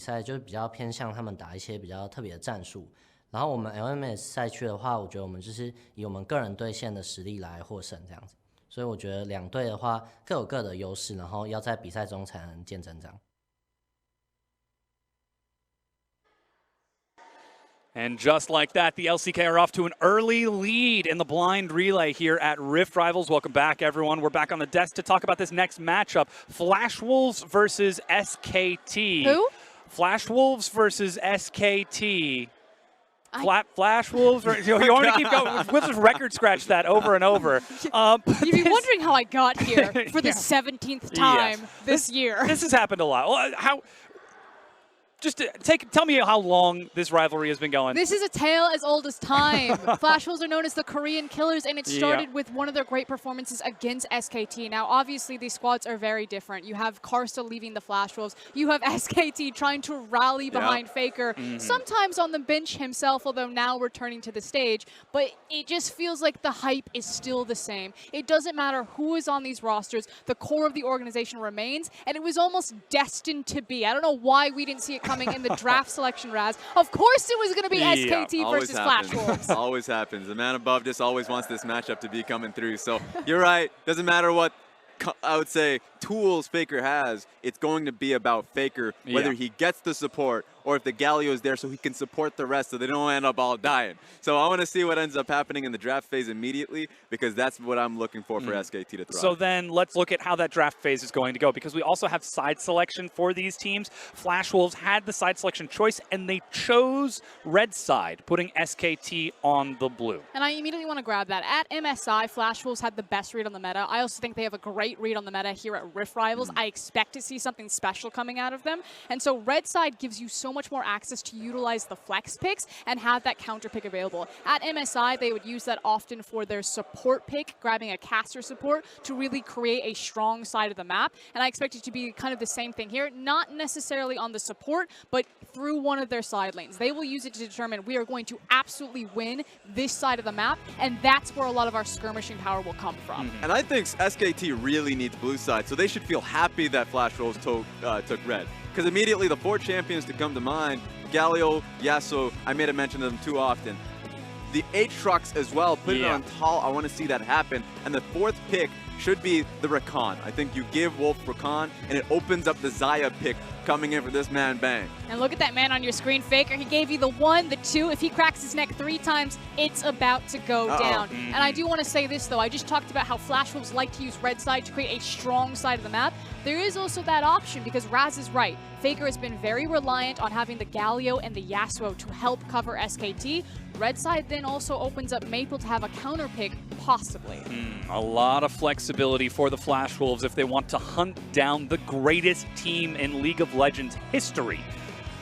赛就是比较偏向他们打一些比较特别的战术。然后我们 LMS 赛区的话，我觉得我们就是以我们个人队线的实力来获胜这样子。所以我觉得两队的话各有各的优势，然后要在比赛中才能见真章。And just like that, the LCK are off to an early lead in the blind relay here at Rift Rivals. Welcome back, everyone. We're back on the desk to talk about this next matchup. Flash Wolves versus SKT. Who? Flash Wolves versus SKT. Flash Wolves? You want me to keep going? We'll just record scratch that over and over. You'd be wondering how I got here for the 17th time this year. This has happened a lot. Well, tell me how long this rivalry has been going. This is a tale as old as time. Flash Wolves are known as the Korean Killers, and it started with one of their great performances against SKT. Now, obviously, these squads are very different. You have Karsta leaving the Flash Wolves. You have SKT trying to rally behind Faker, sometimes on the bench himself, although now returning to the stage. But it just feels like the hype is still the same. It doesn't matter who is on these rosters. The core of the organization remains, and it was almost destined to be. I don't know why we didn't see it coming in the draft selection, Raz. Of course it was going to be SKT versus Flash Wolves. Always happens. The man above just always wants this matchup to be coming through. So you're right. Doesn't matter what, I would say, tools Faker has. It's going to be about Faker, whether he gets the support or if the Galio is there so he can support the rest so they don't end up all dying. So I want to see what ends up happening in the draft phase immediately because that's what I'm looking for SKT to thrive. So then let's look at how that draft phase is going to go because we also have side selection for these teams. Flash Wolves had the side selection choice and they chose red side, putting SKT on the blue. And I immediately want to grab that. At MSI, Flash Wolves had the best read on the meta. I also think they have a great read on the meta here at Rift Rivals. I expect to see something special coming out of them. And so red side gives you so much more access to utilize the flex picks and have that counter pick available. At MSI, they would use that often for their support pick, grabbing a caster support to really create a strong side of the map. And I expect it to be kind of the same thing here, not necessarily on the support, but through one of their side lanes. They will use it to determine we are going to absolutely win this side of the map, and that's where a lot of our skirmishing power will come from. And I think SKT really needs blue side, so they should feel happy that Flash Wolves took red. Because immediately the 4 champions to come to mind, Galio, Yasuo, I made a mention of them too often. The Aatrox as well, put it on tall, I want to see that happen. And the 4th pick should be the Rakan. I think you give Wolf Rakan, and it opens up the Xayah pick coming in for this man Bang. And look at that man on your screen, Faker. He gave you the 1, the 2. If he cracks his neck 3 times, it's about to go down. And I do want to say this, though. I just talked about how Flash Wolves like to use red side to create a strong side of the map. There is also that option because Raz is right. Faker has been very reliant on having the Galio and the Yasuo to help cover SKT. Red side then also opens up Maple to have a counter pick, possibly. A lot of flexibility for the Flash Wolves if they want to hunt down the greatest team in League of Legends history.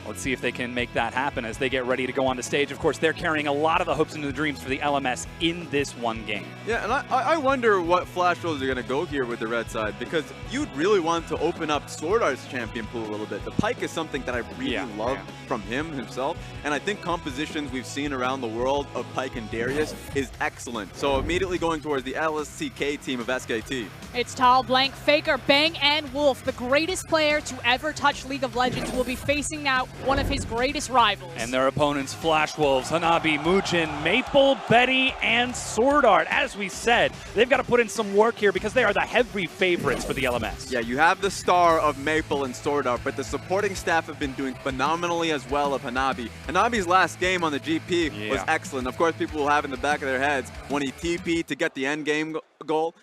Let's see if they can make that happen as they get ready to go on the stage. Of course, they're carrying a lot of the hopes and the dreams for the LMS in this one game. Yeah, and I wonder what Flash Wolves are going to go here with the red side because you'd really want to open up Sword Art's champion pool a little bit. The Pyke is something that I really love from him himself, and I think compositions we've seen around the world of Pyke and Darius is excellent. So immediately going towards the LSCK team of SKT. It's Tal, Blank, Faker, Bang, and Wolf. The greatest player to ever touch League of Legends will be facing now one of his greatest rivals. And their opponents, Flash Wolves, Hanabi, Mugen, Maple, Betty, and Sword Art. As we said, they've got to put in some work here because they are the heavy favorites for the LMS. Yeah, you have the star of Maple and Sword Art, but the supporting staff have been doing phenomenally as well of Hanabi. Hanabi's last game on the GP was excellent. Of course, people will have in the back of their heads when he TP'd to get the end game goal.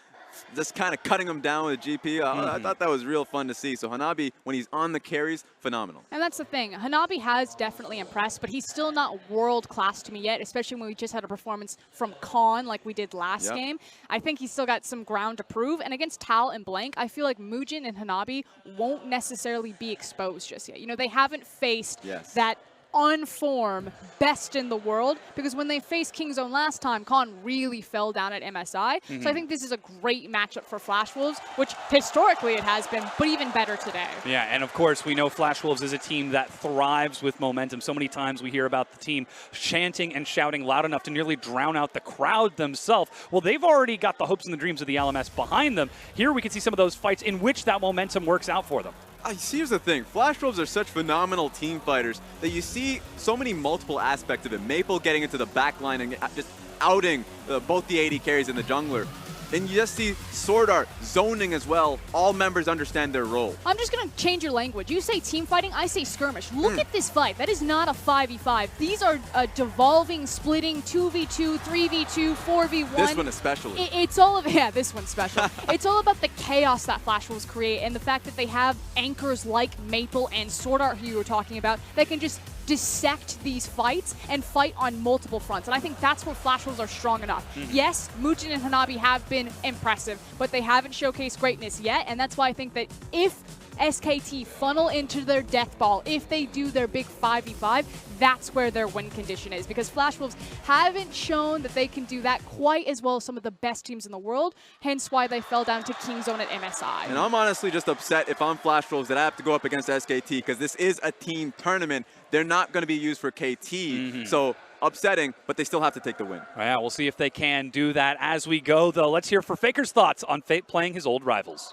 Just kind of cutting him down with GP. I thought that was real fun to see. So Hanabi, when he's on the carries, phenomenal. And that's the thing. Hanabi has definitely impressed, but he's still not world class to me yet, especially when we just had a performance from Khan like we did last game. I think he's still got some ground to prove. And against Tal and Blank, I feel like Mugen and Hanabi won't necessarily be exposed just yet. You know, they haven't faced that on form best in the world, because when they faced Kingzone last time, Khan really fell down at MSI. So I think this is a great matchup for Flash Wolves, which historically it has been, but even better today. Yeah, and of course we know Flash Wolves is a team that thrives with momentum. So many times we hear about the team chanting and shouting loud enough to nearly drown out the crowd themselves. Well, they've already got the hopes and the dreams of the LMS behind them. Here we can see some of those fights in which that momentum works out for them. Here's the thing, Flash Wolves are such phenomenal team fighters that you see so many multiple aspects of it. Maple getting into the back line and just outing both the AD carries and the jungler. And you just see Sword Art zoning as well. All members understand their role. I'm just going to change your language. You say team fighting, I say skirmish. Look at this fight. That is not a 5v5. These are devolving, splitting, 2v2, 3v2, 4v1. This one especially. It's all of, yeah, this one's special. It's all about the chaos that Flash Wolves create and the fact that they have anchors like Maple and Sword Art, who you were talking about, that can just dissect these fights and fight on multiple fronts. And I think that's where Flash Wolves are strong enough. Yes, Mujin and Hanabi have been impressive, but they haven't showcased greatness yet. And that's why I think that if SKT funnel into their death ball, if they do their big 5v5, that's where their win condition is, because Flash Wolves haven't shown that they can do that quite as well as some of the best teams in the world, hence why they fell down to Kingzone at MSI. And I'm honestly just upset if I'm Flash Wolves that I have to go up against SKT, because this is a team tournament. They're not going to be used for KT, so upsetting, but they still have to take the win. Yeah, we'll see if they can do that as we go, though. Let's hear for Faker's thoughts on Fate playing his old rivals.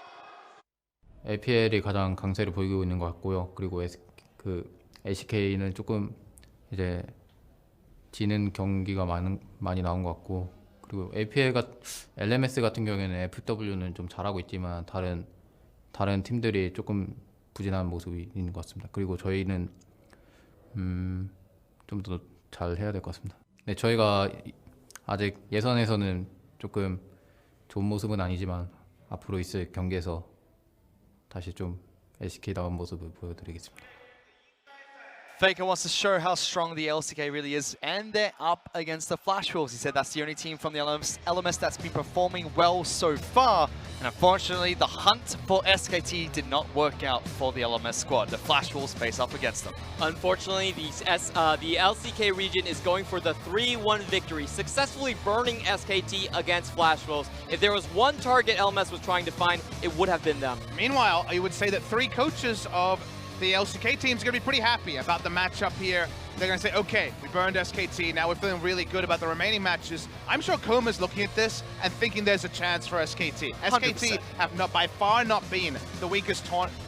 APL이 가장 강세를 보이고 있는 것 같고요. 그리고 LCK는 조금 이제 지는 경기가 많이 나온 것 같고, 그리고 LMS 같은 경우에는 FW는 좀 잘하고 있지만 다른 팀들이 조금 부진한 모습이 있는 것 같습니다. 그리고 저희는 좀 더 잘 해야 될 것 같습니다. 네, 저희가 아직 예선에서는 조금 좋은 모습은 아니지만 앞으로 있을 경기에서 다시 좀 LCK다운 모습을 보여드리겠습니다. Faker wants to show how strong the LCK really is, and they're up against the Flash Wolves. He said that's the only team from the LMS that's been performing well so far. And unfortunately, the hunt for SKT did not work out for the LMS squad. The Flash Wolves face up against them. Unfortunately, the LCK region is going for the 3-1 victory, successfully burning SKT against Flash Wolves. If there was one target LMS was trying to find, it would have been them. Meanwhile, I would say that 3 coaches of the LCK team's going to be pretty happy about the matchup here. They're going to say, okay, we burned SKT, now we're feeling really good about the remaining matches. I'm sure Koma's looking at this and thinking there's a chance for SKT. 100%. SKT have by far not been the weakest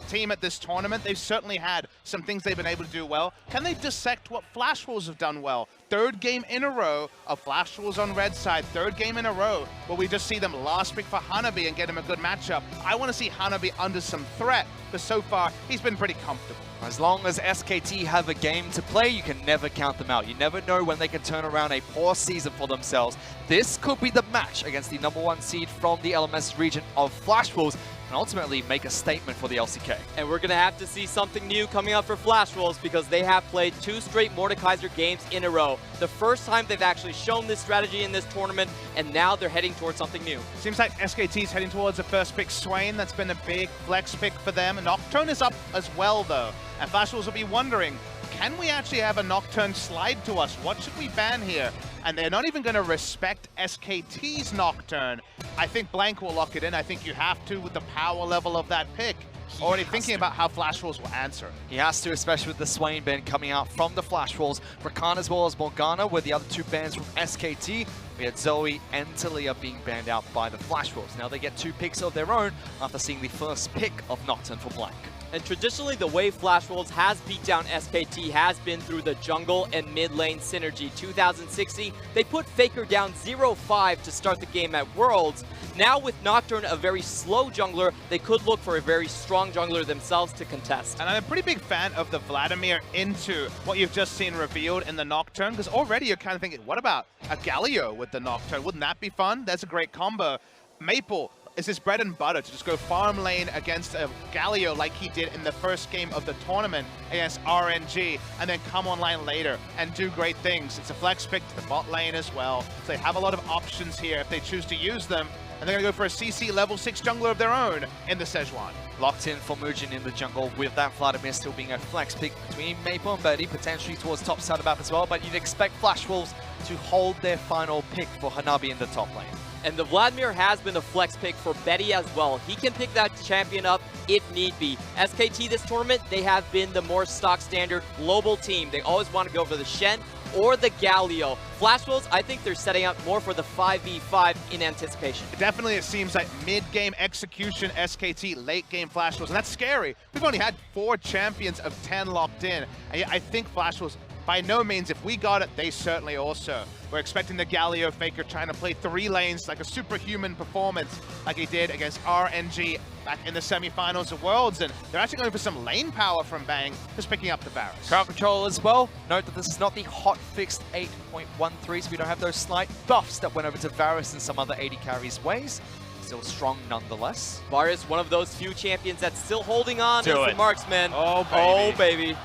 team at this tournament. They've certainly had some things they've been able to do well. Can they dissect what Flash Wolves have done well? 3rd game in a row of Flash Wolves on red side, 3rd game in a row where we just see them last pick for Hanabi and get him a good matchup. I want to see Hanabi under some threat, because so far he's been pretty comfortable. As long as SKT have a game to play, you can never count them out. You never know when they can turn around a poor season for themselves. This could be the match against the #1 seed from the LMS region of Flash Wolves, and ultimately make a statement for the LCK. And we're going to have to see something new coming up for Flash Wolves, because they have played 2 straight Mordekaiser games in a row. The first time they've actually shown this strategy in this tournament, and now they're heading towards something new. Seems like SKT's heading towards a first pick Swain. That's been a big flex pick for them. Nocturne is up as well, though. And Flash Wolves will be wondering, can we actually have a Nocturne slide to us? What should we ban here? And they're not even going to respect SKT's Nocturne. I think Blank will lock it in. I think you have to with the power level of that pick. Already thinking about how Flash Wolves will answer. He has to, especially with the Swain ban coming out from the Flash Wolves. Rakan as well as Morgana were the other 2 bans from SKT. We had Zoe and Talia being banned out by the Flash Wolves. Now they get 2 picks of their own after seeing the first pick of Nocturne for Blank. And traditionally, the way Flash Wolves has beat down SKT has been through the jungle and mid lane synergy. 2016, they put Faker down 0-5 to start the game at Worlds. Now with Nocturne, a very slow jungler, they could look for a very strong jungler themselves to contest. And I'm a pretty big fan of the Vladimir into what you've just seen revealed in the Nocturne, because already you're kind of thinking, what about a Galio with the Nocturne? Wouldn't that be fun? That's a great combo. Maple is his bread and butter to just go farm lane against a Galio like he did in the first game of the tournament against RNG, and then come online later and do great things. It's a flex pick to the bot lane as well, so they have a lot of options here if they choose to use them, and they're going to go for a CC level 6 jungler of their own in the Sejuani. Locked in for Mujin in the jungle, with that Vladimir still being a flex pick between Maple and Birdie, potentially towards top side of the map as well, but you'd expect Flash Wolves to hold their final pick for Hanabi in the top lane. And the Vladimir has been a flex pick for Betty as well. He can pick that champion up if need be. SKT this tournament, they have been the more stock standard global team. They always want to go for the Shen, or the Galio. Flash Wolves, I think they're setting up more for the 5v5 in anticipation. Definitely, it seems like mid-game execution SKT, late-game Flash Wolves, and that's scary. We've only had 4 champions of 10 locked in. I think Flash Wolves, by no means, if we got it, they certainly also. We're expecting the Galio Faker trying to play 3 lanes like a superhuman performance like he did against RNG back in the semifinals of Worlds, and they're actually going for some lane power from Bang, just picking up the Varus. Crowd control as well. Note that this is not the hot fixed 8.13, so we don't have those slight buffs that went over to Varus and some other 80 carries ways. Still strong nonetheless. Varus, one of those few champions that's still holding on Do as it. the marksman. Oh, baby. Oh, baby.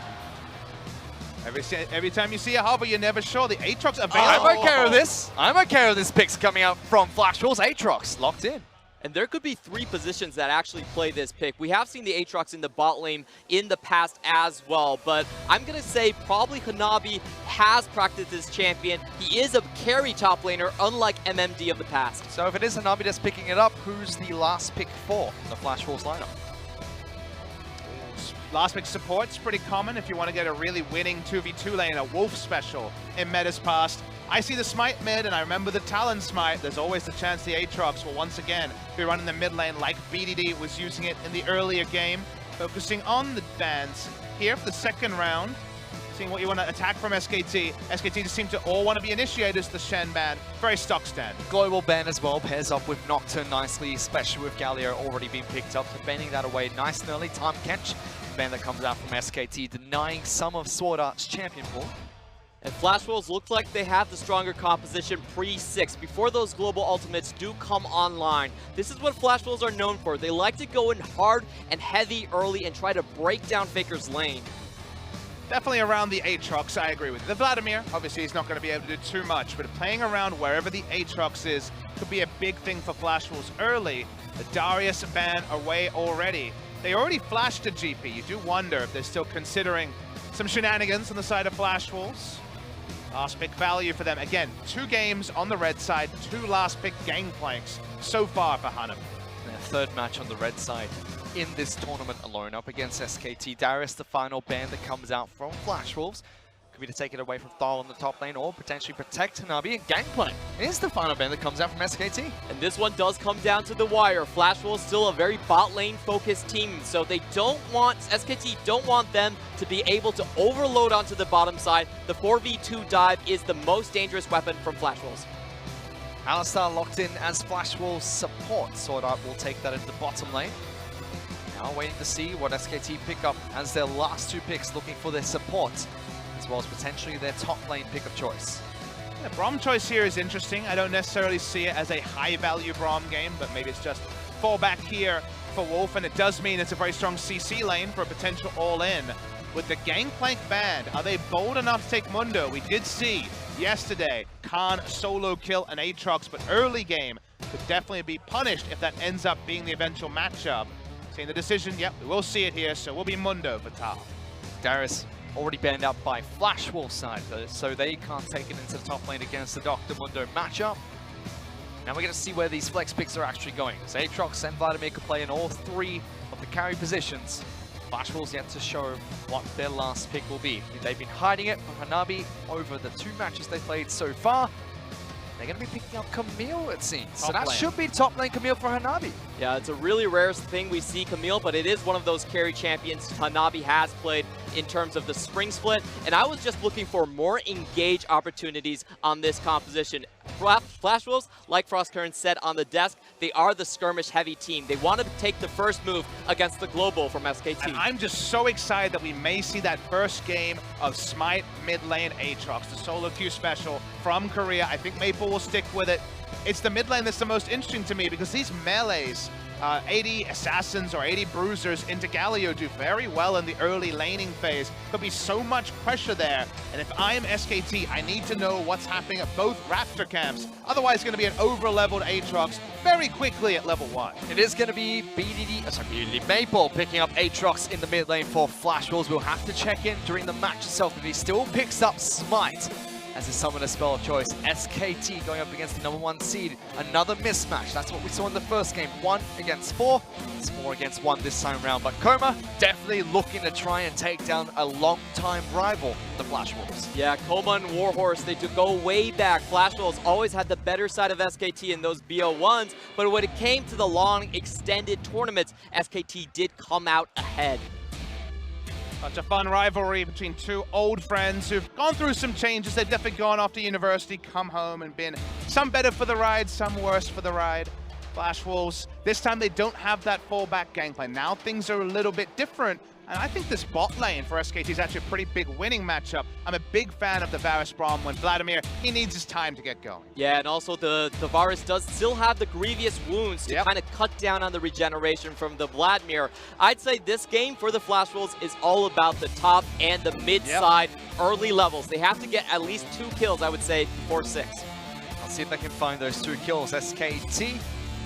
Every time you see a hover, you're never sure. The Aatrox available. I'm okay with this. I'm okay with this picks coming out from Flash Wolves. Aatrox locked in. And there could be 3 positions that actually play this pick. We have seen the Aatrox in the bot lane in the past as well, but I'm going to say probably Hanabi has practiced this champion. He is a carry top laner, unlike MMD of the past. So if it is Hanabi that's picking it up, who's the last pick for the Flash Wolves lineup? Last pick support's pretty common if you want to get a really winning 2v2 lane, a Wolf special in metas past. I see the Smite mid, and I remember the Talon Smite. There's always the chance the Aatrox will once again be running the mid lane like BDD was using it in the earlier game. Focusing on the bans here for the second round. Seeing what you want to attack from SKT. SKT just seem to all want to be initiators, the Shen ban. Very stock stand. Global ban as well, pairs up with Nocturne nicely, especially with Galio already being picked up. So banning that away nice and early. Tahm Kench, ban that comes out from SKT, denying some of Sword Art's champion pool. And Flash Wolves look like they have the stronger composition pre-6, before those global ultimates do come online. This is what Flash Wolves are known for. They like to go in hard and heavy early and try to break down Faker's lane. Definitely around the Aatrox, I agree with you. The Vladimir, obviously he's not going to be able to do too much, but playing around wherever the Aatrox is could be a big thing for Flash Wolves early. The Darius ban away already. They already flashed a GP. You do wonder if they're still considering some shenanigans on the side of Flash Wolves. Last pick value for them. Again, 2 games on the red side, 2 last pick gangplanks so far for Hanabi. Their third match on the red side in this tournament alone, up against SKT. Darius, the final ban that comes out from Flash Wolves. Could be to take it away from Thal on the top lane or potentially protect Hanabi, and Gangplank is the final ban that comes out from SKT. And this one does come down to the wire. Flash Wolves still a very bot lane focused team, so they don't want, SKT don't want them to be able to overload onto the bottom side. The 4v2 dive is the most dangerous weapon from Flash Wolves. Alistar locked in as Flash Wolves support. Sword Art will take that into the bottom lane. Now waiting to see what SKT pick up as their last 2 picks, looking for their support, as well as potentially their top lane pick of choice. The Braum choice here is interesting. I don't necessarily see it as a high-value Braum game, but maybe it's just fall back here for Wolf, and it does mean it's a very strong CC lane for a potential all-in. With the Gangplank ban, are they bold enough to take Mundo? We did see yesterday Khan solo kill an Aatrox, but early game could definitely be punished if that ends up being the eventual matchup. Seeing the decision, yep, we will see it here, so we'll be Mundo for Tahm. Darius already banned out by Flash Wolves side, so they can't take it into the top lane against the Dr. Mundo matchup. Now we're going to see where these flex picks are actually going. So Aatrox and Vladimir could play in all 3 of the carry positions. Flash Wolves yet to show what their last pick will be. They've been hiding it from Hanabi over the 2 matches they played so far. They're going to be picking up Camille, it seems. So that should be top lane Camille for Hanabi. Yeah, it's a really rare thing we see Camille, but it is one of those carry champions Hanabi has played in terms of the spring split. And I was just looking for more engage opportunities on this composition. Flash Wolves, like Frostcurrent said on the desk, they are the skirmish-heavy team. They want to take the first move against the Global from SKT. And I'm just so excited that we may see that first game of Smite mid lane Aatrox, the solo queue special from Korea. I think Maple will stick with it. It's the mid lane that's the most interesting to me because these melees, 80 Assassins or 80 Bruisers into Galio do very well in the early laning phase. There'll be so much pressure there, and if I'm SKT, I need to know what's happening at both Raptor camps. Otherwise, it's going to be an over-leveled Aatrox very quickly at level 1. It is going to be BDD Maple picking up Aatrox in the mid lane for Flash Wolves. We'll have to check in during the match itself if he still picks up Smite. as his summoner spell of choice. SKT going up against the #1 seed. Another mismatch. That's what we saw in the first game. 1 against 4. It's 4 against 1 this time around. But Coma definitely looking to try and take down a long-time rival, the Flash Wolves. Yeah, Coma and Warhorse, they do go way back. Flash Wolves always had the better side of SKT in those BO1s, but when it came to the long, extended tournaments, SKT did come out ahead. Such a fun rivalry between two old friends who've gone through some changes. They've definitely gone off to university, come home, and been some better for the ride, some worse for the ride. Flash Wolves, this time they don't have that fallback gameplay. Now things are a little bit different. And I think this bot lane for SKT is actually a pretty big winning matchup. I'm a big fan of the Varus Braum when Vladimir, he needs his time to get going. Yeah, and also the Varus does still have the grievous wounds to kind of cut down on the regeneration from the Vladimir. I'd say this game for the Flash Wolves is all about the top and the mid side early levels. They have to get at least 2 kills, I would say, or 6. Let's see if they can find those 2 kills. SKT,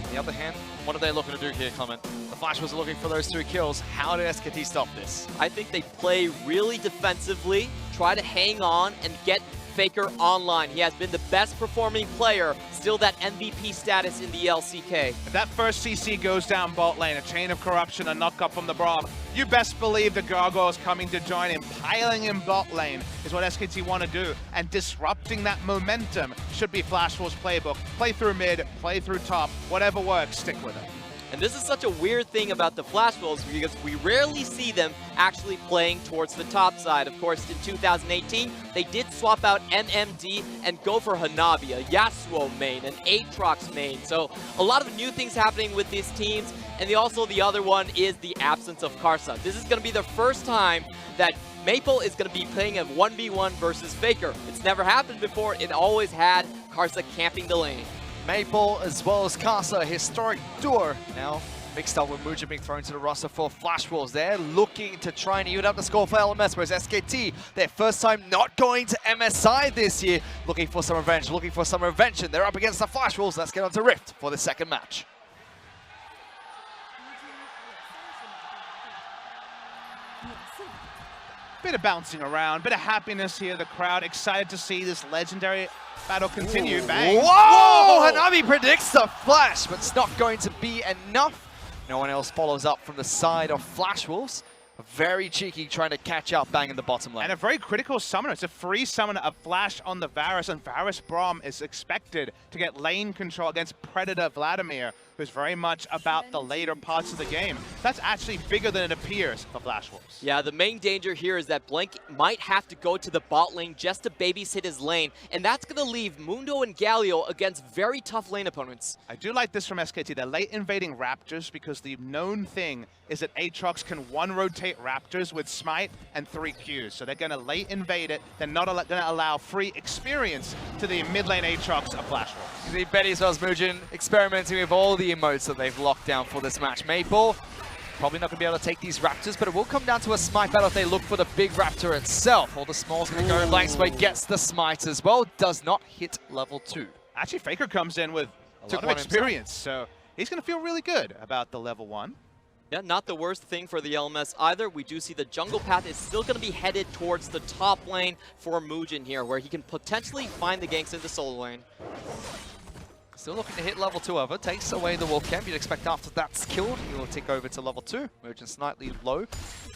on the other hand, what are they looking to do here, Clement? The Flash was looking for those 2 kills. How did SKT stop this? I think they play really defensively, try to hang on and get Faker online. He has been the best performing player, still that MVP status in the LCK. If that first CC goes down bot lane, a chain of corruption, a knock up from the Braum, you best believe the Gargoyles coming to join him. Piling in bot lane is what SKT want to do, and disrupting that momentum should be Flash Wolves' playbook. Play through mid, play through top, whatever works, stick with it. And this is such a weird thing about the Flash Wolves because we rarely see them actually playing towards the top side. Of course, in 2018, they did swap out NMD and go for Hanabi, a Yasuo main, an Aatrox main. So a lot of new things happening with these teams. And the other one is the absence of Karsa. This is going to be the first time that Maple is going to be playing a 1v1 versus Faker. It's never happened before. It always had Karsa camping the lane. Maple as well as Karsa, historic duo now mixed up with Muja being thrown to the roster for Flash Wolves. They're looking to try and even up the score for LMS, whereas SKT, their first time not going to MSI this year, looking for some revenge, and they're up against the Flash Wolves. Let's get on to Rift for the second match. Bit of bouncing around, bit of happiness here. The crowd excited to see this legendary battle continue. Bang. Whoa! Hanabi predicts the flash, but it's not going to be enough. No one else follows up from the side of Flash Wolves. Very cheeky, trying to catch up, bang in the bottom lane. And a very critical summoner. It's a free summoner, a flash on the Varus, and Varus Braum is expected to get lane control against Predator Vladimir, who's very much about the later parts of the game. That's actually bigger than it appears for Flash Wolves. Yeah, the main danger here is that Blank might have to go to the bot lane just to babysit his lane, and that's going to leave Mundo and Galio against very tough lane opponents. I do like this from SKT. They're late invading Raptors because the known thing is that Aatrox can one-rotate Raptors with Smite and 3 Qs. So they're going to late invade it. They're not going to allow free experience to the mid-lane Aatrox of Flash Wolves. You see Betty as well as Mugen experimenting with all the emotes that they've locked down for this match. Maple probably not going to be able to take these Raptors, but it will come down to a Smite battle if they look for the big Raptor itself. All the small's going to go in Blank's way, gets the Smite as well, does not hit level 2. Actually, Faker comes in with a lot of experience, so he's going to feel really good about the level 1. Yeah, not the worst thing for the LMS either. We do see the jungle path is still going to be headed towards the top lane for Mugen here, where he can potentially find the ganks in the solo lane. Still looking to hit level 2 over, takes away the wolf camp. You'd expect after that's killed, he will tick over to level 2. Mugen slightly low,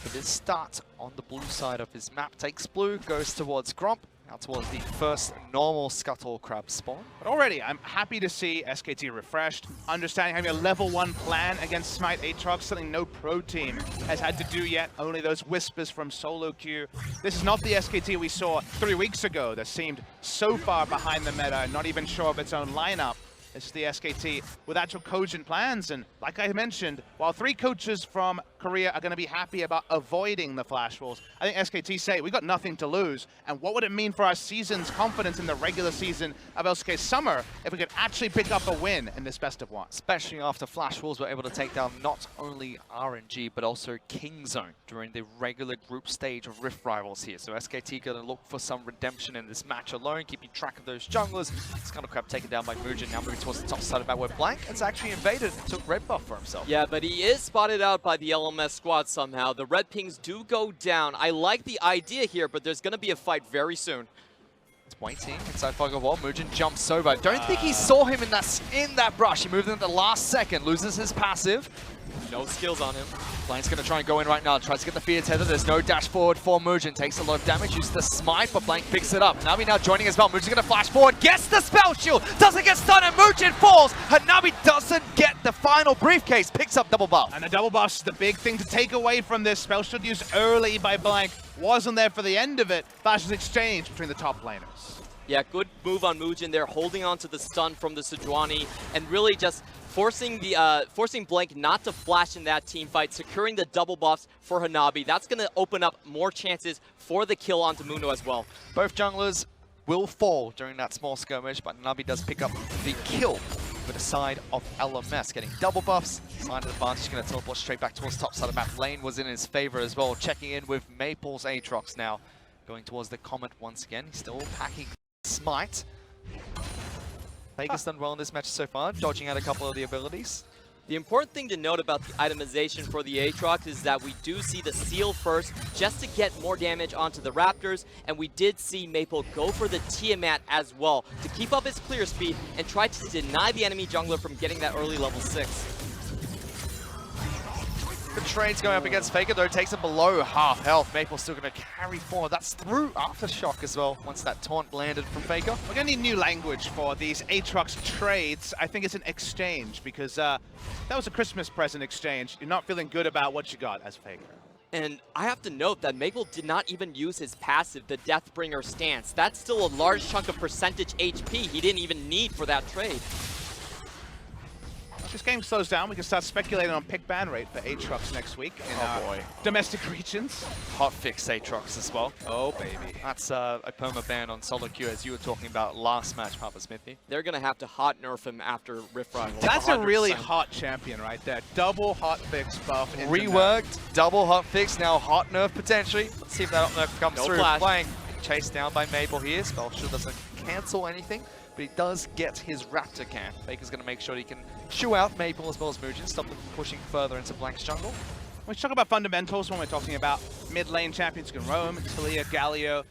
but his start on the blue side of his map takes blue, goes towards Gromp. Now towards the first normal Scuttle Crab spawn. But already, I'm happy to see SKT refreshed, understanding having a level 1 plan against Smite Aatrox, something no pro team has had to do yet, only those whispers from solo queue. This is not the SKT we saw 3 weeks ago that seemed so far behind the meta, not even sure of its own lineup. This is the SKT with actual cogent plans, and like I mentioned, while 3 coaches from Korea are going to be happy about avoiding the Flash Wolves, I think SKT say we got nothing to lose, and what would it mean for our season's confidence in the regular season of LCK Summer if we could actually pick up a win in this best of 1? Especially after Flash Wolves were able to take down not only RNG, but also Kingzone during the regular group stage of Rift Rivals here. So SKT going to look for some redemption in this match alone, keeping track of those junglers. Scuttle Crab taken down by Mugen, now moving towards the top side of that, where Blank has actually invaded and took red buff for himself. Yeah, but he is spotted out by the LMS squad somehow. The red pings do go down. I like the idea here, but there's going to be a fight very soon. Waiting inside fog of war. Mugen jumps over. Don't think he saw him in that brush. He moved in at the last second, loses his passive. No skills on him. Blaink's going to try and go in right now. Tries to get the fear tether. There's no dash forward for Mugen. Takes a lot of damage. Uses the smite, but Blaink picks it up. Hanabi now joining as well. Mugen's going to flash forward. Gets the spell shield. Doesn't get stunned, and Mugen falls. Hanabi doesn't get the final briefcase. Picks up double buff. And the double buff is the big thing to take away from this. Spell shield used early by Blaink. Wasn't there for the end of it. Flashes exchange between the top laners. Yeah, good move on Mugen there, holding on to the stun from the Sejuani and really just forcing Blaink not to flash in that team fight, securing the double buffs for Hanabi. That's going to open up more chances for the kill onto Mundo as well. Both junglers will fall during that small skirmish, but Hanabi does pick up the kill with the side of LMS, getting double buffs. Side advantage, going to teleport straight back towards top side of map. Lane was in his favor as well, checking in with Maple's Aatrox now. Going towards the Comet once again. He's still packing smite. Vegas done well in this match so far, dodging out a couple of the abilities. The important thing to note about the itemization for the Aatrox is that we do see the seal first just to get more damage onto the Raptors, and we did see Maple go for the Tiamat as well to keep up his clear speed and try to deny the enemy jungler from getting that early level 6. Good trades going up against Faker, though, takes him below half health. Maple's still going to carry forward. That's through Aftershock as well, once that taunt landed from Faker. We're going to need new language for these Aatrox trades. I think it's an exchange, because that was a Christmas present exchange. You're not feeling good about what you got as Faker. And I have to note that Maple did not even use his passive, the Deathbringer stance. That's still a large chunk of percentage HP he didn't even need for that trade. This game slows down. We can start speculating on pick ban rate for Aatrox next week in domestic regions. Hot fix Aatrox as well. Oh, baby. That's a perma ban on solo queue, as you were talking about last match, Papa Smithy. They're going to have to hot nerf him after Rift Rivals. That's 100%. A really 100%. Hot champion right there. Double hot fix buff. Reworked, double hot fix, now hot nerf potentially. Let's see if that hot nerf comes through. Flash. Playing chased down by Maple here. Spell shield doesn't cancel anything, but he does get his Raptor camp. Baker's going to make sure he can chew out Maple as well as Mugen, stop them from pushing further into Blaink's jungle. We talk about fundamentals when we're talking about mid-lane champions who can roam, Taliyah, Galio.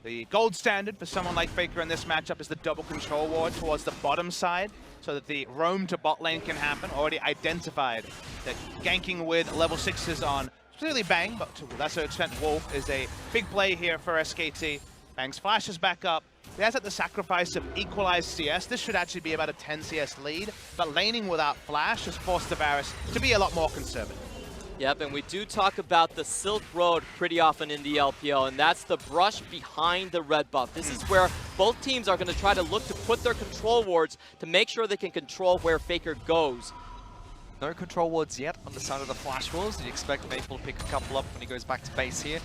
The gold standard for someone like Faker in this matchup is the double control ward towards the bottom side, so that the roam to bot lane can happen. Already identified that ganking with level 6s on clearly Bang, but to a lesser extent Wolf is a big play here for SKT. Bang's flashes back up. He has at the sacrifice of equalized CS. This should actually be about a 10 CS lead, but laning without flash has forced Tavares to be a lot more conservative. Yep, and we do talk about the Silk Road pretty often in the LPL, and that's the brush behind the red buff. This is where both teams are going to try to look to put their control wards to make sure they can control where Faker goes. No control wards yet on the side of the Flash Wolves. Do you expect Maple to pick a couple up when he goes back to base here?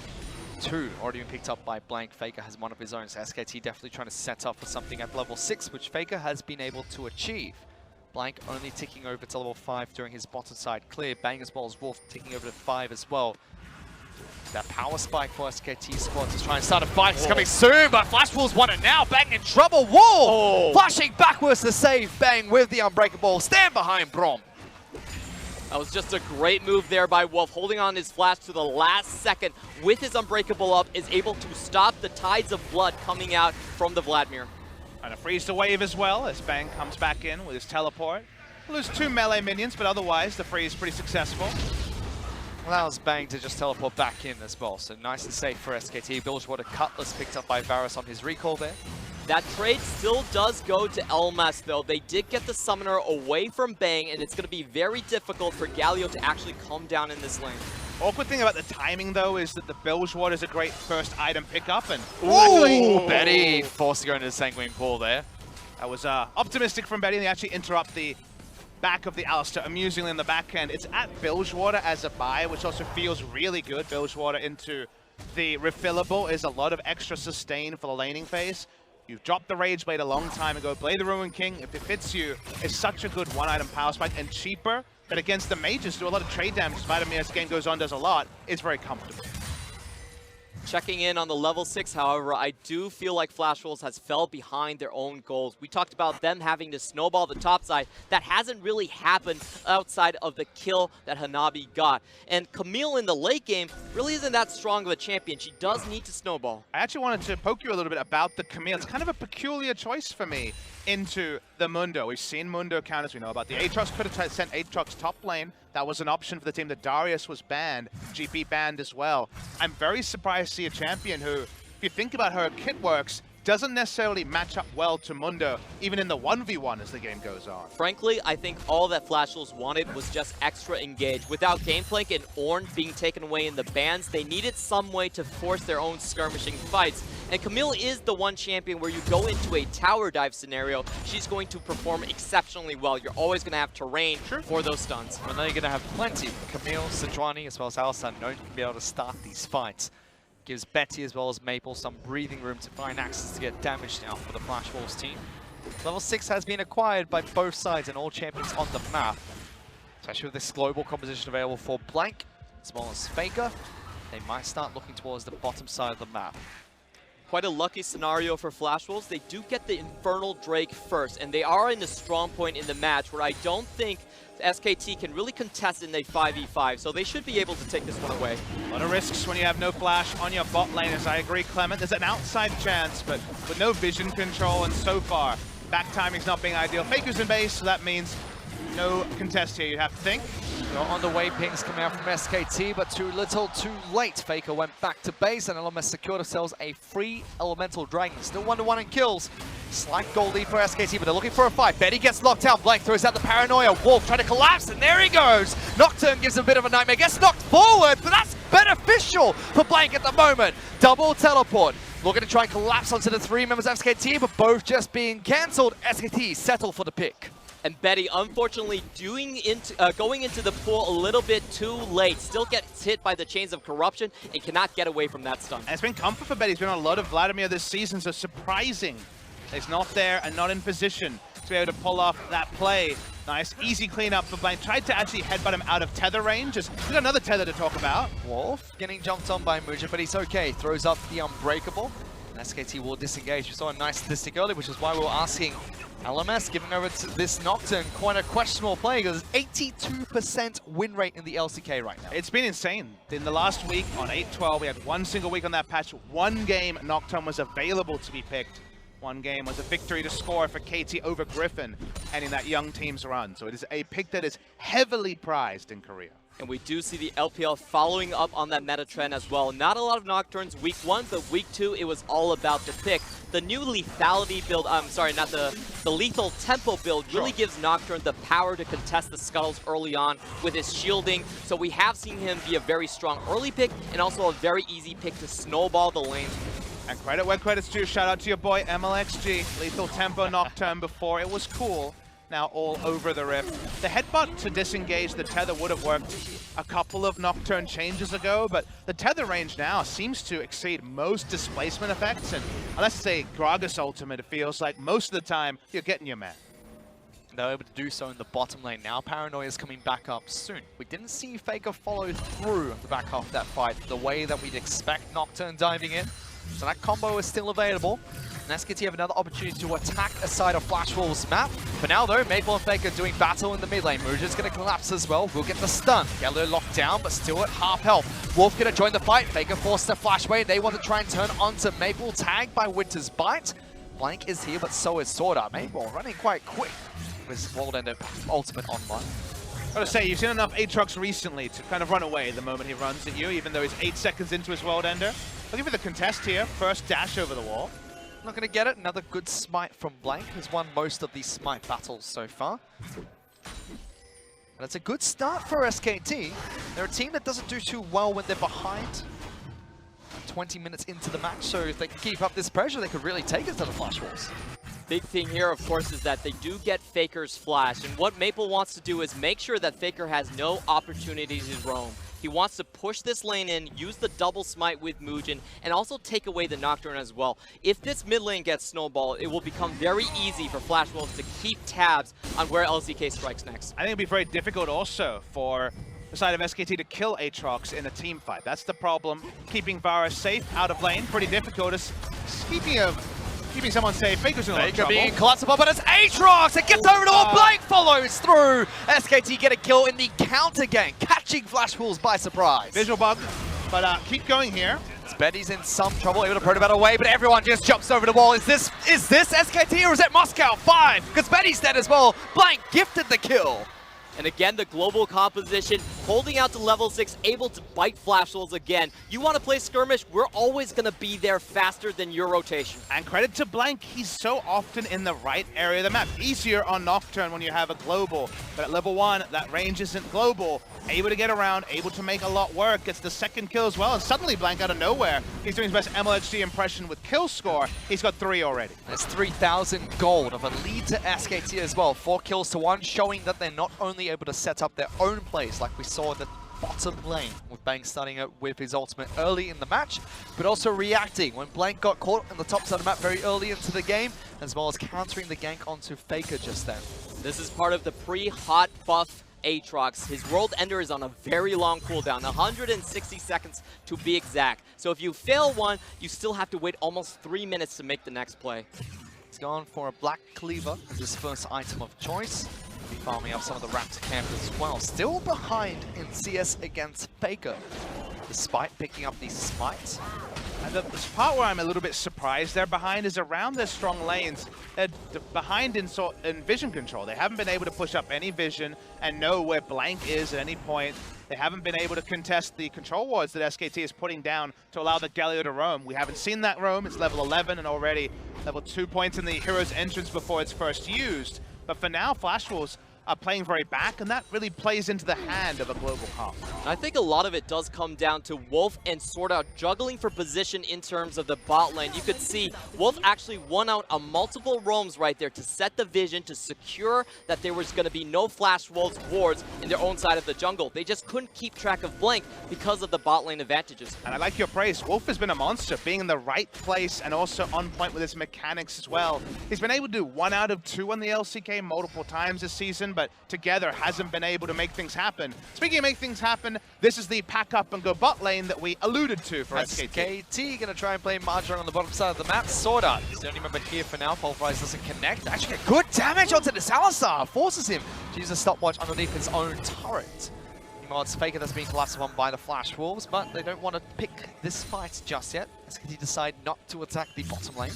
2 already been picked up by Blaink. Faker has one of his own, so SKT definitely trying to set up for something at level 6, which Faker has been able to achieve. Blaink only ticking over to level 5 during his bottom side clear. Bang as well as Wolf ticking over to 5 as well. That power spike for SKT squad to try and start a fight. It's coming soon, but Flash Wolves won it now. Bang in trouble. Wolf flashing backwards to save Bang with the Unbreakable. Stand behind Braum. That was just a great move there by Wolf, holding on his flash to the last second with his Unbreakable up, is able to stop the tides of blood coming out from the Vladimir. And a freeze to wave as well as Bang comes back in with his teleport. Lose 2 melee minions, but otherwise the freeze pretty successful. Allows Bang to just teleport back in as well, so nice and safe for SKT. Bilgewater Cutlass picked up by Varus on his recall there. That trade still does go to LMS though. They did get the summoner away from Bang, and it's going to be very difficult for Galio to actually come down in this lane. Awkward thing about the timing though is that the Bilgewater is a great first item pickup, and Betty forced to go into the Sanguine Pool there. That was optimistic from Betty, and they actually interrupt the back of the Alistar amusingly in the back end. It's at Bilgewater as a buy, which also feels really good. Bilgewater into the refillable is a lot of extra sustain for the laning phase. You've dropped the Rage Blade a long time ago. Blade the Ruin King, if it fits you, is such a good one-item power spike and cheaper. But against the mages, do a lot of trade damage. Vladimir, as the game goes on, does a lot. It's very comfortable. Checking in on the level 6, however, I do feel like Flash Wolves has fell behind their own goals. We talked about them having to snowball the top side. That hasn't really happened outside of the kill that Hanabi got. And Camille in the late game really isn't that strong of a champion. She does need to snowball. I actually wanted to poke you a little bit about the Camille. It's kind of a peculiar choice for me into the Mundo. We've seen Mundo counters. We know about the Aatrox. Could have sent Aatrox top lane. That was an option for the team. The Darius was banned. GP banned as well. I'm very surprised to see a champion who, if you think about her kit works, doesn't necessarily match up well to Mundo, even in the 1v1 as the game goes on. Frankly, I think all that Flash Wolves wanted was just extra engage. Without Gameplank and Ornn being taken away in the bans, they needed some way to force their own skirmishing fights. And Camille is the one champion where you go into a tower dive scenario, she's going to perform exceptionally well. You're always going to have terrain for those stuns. Well, now you're going to have plenty. Camille, Sejuani, as well as Alistar known to be able to start these fights. Gives Betty as well as Maple some breathing room to find access to get damage now for the Flash Wolves team. Level 6 has been acquired by both sides and all champions on the map. Especially with this global composition available for Blank as well as Faker. They might start looking towards the bottom side of the map. Quite a lucky scenario for Flash Wolves. They do get the Infernal Drake first, and they are in the strong point in the match where I don't think SKT can really contest in a 5v5, so they should be able to take this one away. A lot of risks when you have no flash on your bot lane, as I agree, Clement. There's an outside chance, but with no vision control, and so far, back timing's not being ideal. Faker's in base, so that means no contest here, you'd have to think. On the way, pings coming out from SKT, but too little, too late. Faker went back to base, and LMS secured themselves a free Elemental Dragon. Still 1-1 in kills. Slight goal lead for SKT, but they're looking for a fight. Betty gets locked out. Blank throws out the Paranoia. Wolf trying to collapse, and there he goes. Nocturne gives him a bit of a nightmare. Gets knocked forward, but that's beneficial for Blank at the moment. Double teleport. Looking to try and collapse onto the 3 members of SKT, but both just being cancelled. SKT settle for the pick. And Betty, unfortunately, going into the pool a little bit too late. Still gets hit by the Chains of Corruption and cannot get away from that stun. And it's been comfort for Betty. He's been on a lot of Vladimir this season, so surprising he's not there and not in position to be able to pull off that play. Nice, easy cleanup for Blank. Tried to actually headbutt him out of tether range. We've got another tether to talk about. Wolf getting jumped on by Muja, but he's okay. Throws up the Unbreakable. And SKT will disengage. We saw a nice statistic earlier, which is why we were asking LMS giving over to this Nocturne. Quite a questionable play because 82% win rate in the LCK right now. It's been insane. In the last week on 8-12, we had one single week on that patch. One game Nocturne was available to be picked. One game was a victory to score for KT over Griffin, ending that young team's run. So it is a pick that is heavily prized in Korea. And we do see the LPL following up on that meta trend as well. Not a lot of Nocturnes week 1, but week 2, it was all about the pick. The new lethality build, sorry, not the lethal tempo build really gives Nocturne the power to contest the scuttles early on with his shielding. So we have seen him be a very strong early pick and also a very easy pick to snowball the lane. And credit where credit's due. Shout out to your boy MLXG. Lethal tempo Nocturne before it was cool. Now all over the Rift. The headbutt to disengage the tether would have worked a couple of Nocturne changes ago, but the tether range now seems to exceed most displacement effects, and unless it's a Gragas ultimate, it feels like most of the time you're getting your man. They're able to do so in the bottom lane. Now Paranoia is coming back up soon. We didn't see Faker follow through the back half of that fight the way that we'd expect Nocturne diving in. So that combo is still available. And SKT have another opportunity to attack a side of Flash Wolves' map. For now though, Maple and Faker doing battle in the mid lane. Muja's going to collapse as well. We'll get the stun. Yellow locked down, but still at half health. Wolf going to join the fight. Faker forced to flash away. They want to try and turn onto Maple. Tagged by Winter's Bite. Blank is here, but so is Sword Art. Maple running quite quick with World Ender ultimate online. I gotta say, you've seen enough Aatrox recently to kind of run away the moment he runs at you, even though he's 8 seconds into his World Ender. Looking for the contest here. First dash over the wall. Not going to get it. Another good smite from Blank. Has won most of these smite battles so far. But it's a good start for SKT. They're a team that doesn't do too well when they're behind. 20 minutes into the match, so if they can keep up this pressure, they could really take it to the Flash Wolves. Big thing here, of course, is that they do get Faker's flash. And what Maple wants to do is make sure that Faker has no opportunities to roam. He wants to push this lane in, use the double smite with Mugen, and also take away the Nocturne as well. If this mid lane gets snowballed, it will become very easy for Flash Wolves to keep tabs on where LCK strikes next. I think it'll be very difficult also for the side of SKT to kill Aatrox in a team fight. That's the problem. Keeping Varus safe out of lane, pretty difficult. Speaking of keeping someone safe, Faker's in a lot of Faker trouble. being collapsible, but it's Aatrox! It gets over to all. Blank follows through. SKT get a kill in the counter gank, catching Flash Wolves by surprise. Visual bug, but keep going here. Betty's in some trouble, able to Protobelt away, but everyone just jumps over the wall. Is this SKT or is it Moscow? 5, because Betty's dead as well. Blank gifted the kill. And again, the global composition, holding out to level 6, able to bite Flash Wolves again. You want to play skirmish, we're always going to be there faster than your rotation. And credit to Blank, he's so often in the right area of the map. Easier on Nocturne when you have a global, but at level 1, that range isn't global. Able to get around, able to make a lot work, gets the second kill as well, and suddenly Blank out of nowhere. He's doing his best MLHD impression with kill score. He's got 3 already. That's 3,000 gold of a lead to SKT as well. 4 kills to 1, showing that they're not only able to set up their own plays like we saw in the bottom lane, with Bang starting out with his ultimate early in the match, but also reacting when Blank got caught in the top side of the map very early into the game, as well as countering the gank onto Faker just then. This is part of the pre-hot buff Aatrox. His World Ender is on a very long cooldown, 160 seconds to be exact. So if you fail one, you still have to wait almost 3 minutes to make the next play. He's gone for a Black Cleaver as his first item of choice. Be farming up some of the Raptor camp as well. Still behind in CS against Faker, despite picking up these smites. And the part where I'm a little bit surprised they're behind is around their strong lanes. They're behind in vision control. They haven't been able to push up any vision and know where Blank is at any point. They haven't been able to contest the control wards that SKT is putting down to allow the Galio to roam. We haven't seen that roam. It's level 11 and already level 2 points in the hero's entrance before it's first used. But for now, Flash Wolves are playing very back, and that really plays into the hand of a global comp. I think a lot of it does come down to Wolf and Sword Art juggling for position in terms of the bot lane. You could see Wolf actually won out on multiple roams right there to set the vision, to secure that there was going to be no Flash Wolves wards in their own side of the jungle. They just couldn't keep track of Blank because of the bot lane advantages. And I like your praise. Wolf has been a monster, being in the right place and also on point with his mechanics as well. He's been able to do 1 out of 2 on the LCK multiple times this season, but together hasn't been able to make things happen. Speaking of make things happen, this is the pack up and go bot lane that we alluded to for SKT. SKT gonna try and play Marjorie on the bottom side of the map. Sword Art is the only member here for now. Pulverize doesn't connect. Actually get good damage onto the Salazar. Forces him to use a stopwatch underneath his own turret. Meanwhile, it's Faker that's being collapsed upon by the Flash Wolves, but they don't want to pick this fight just yet. SKT decide not to attack the bottom lane.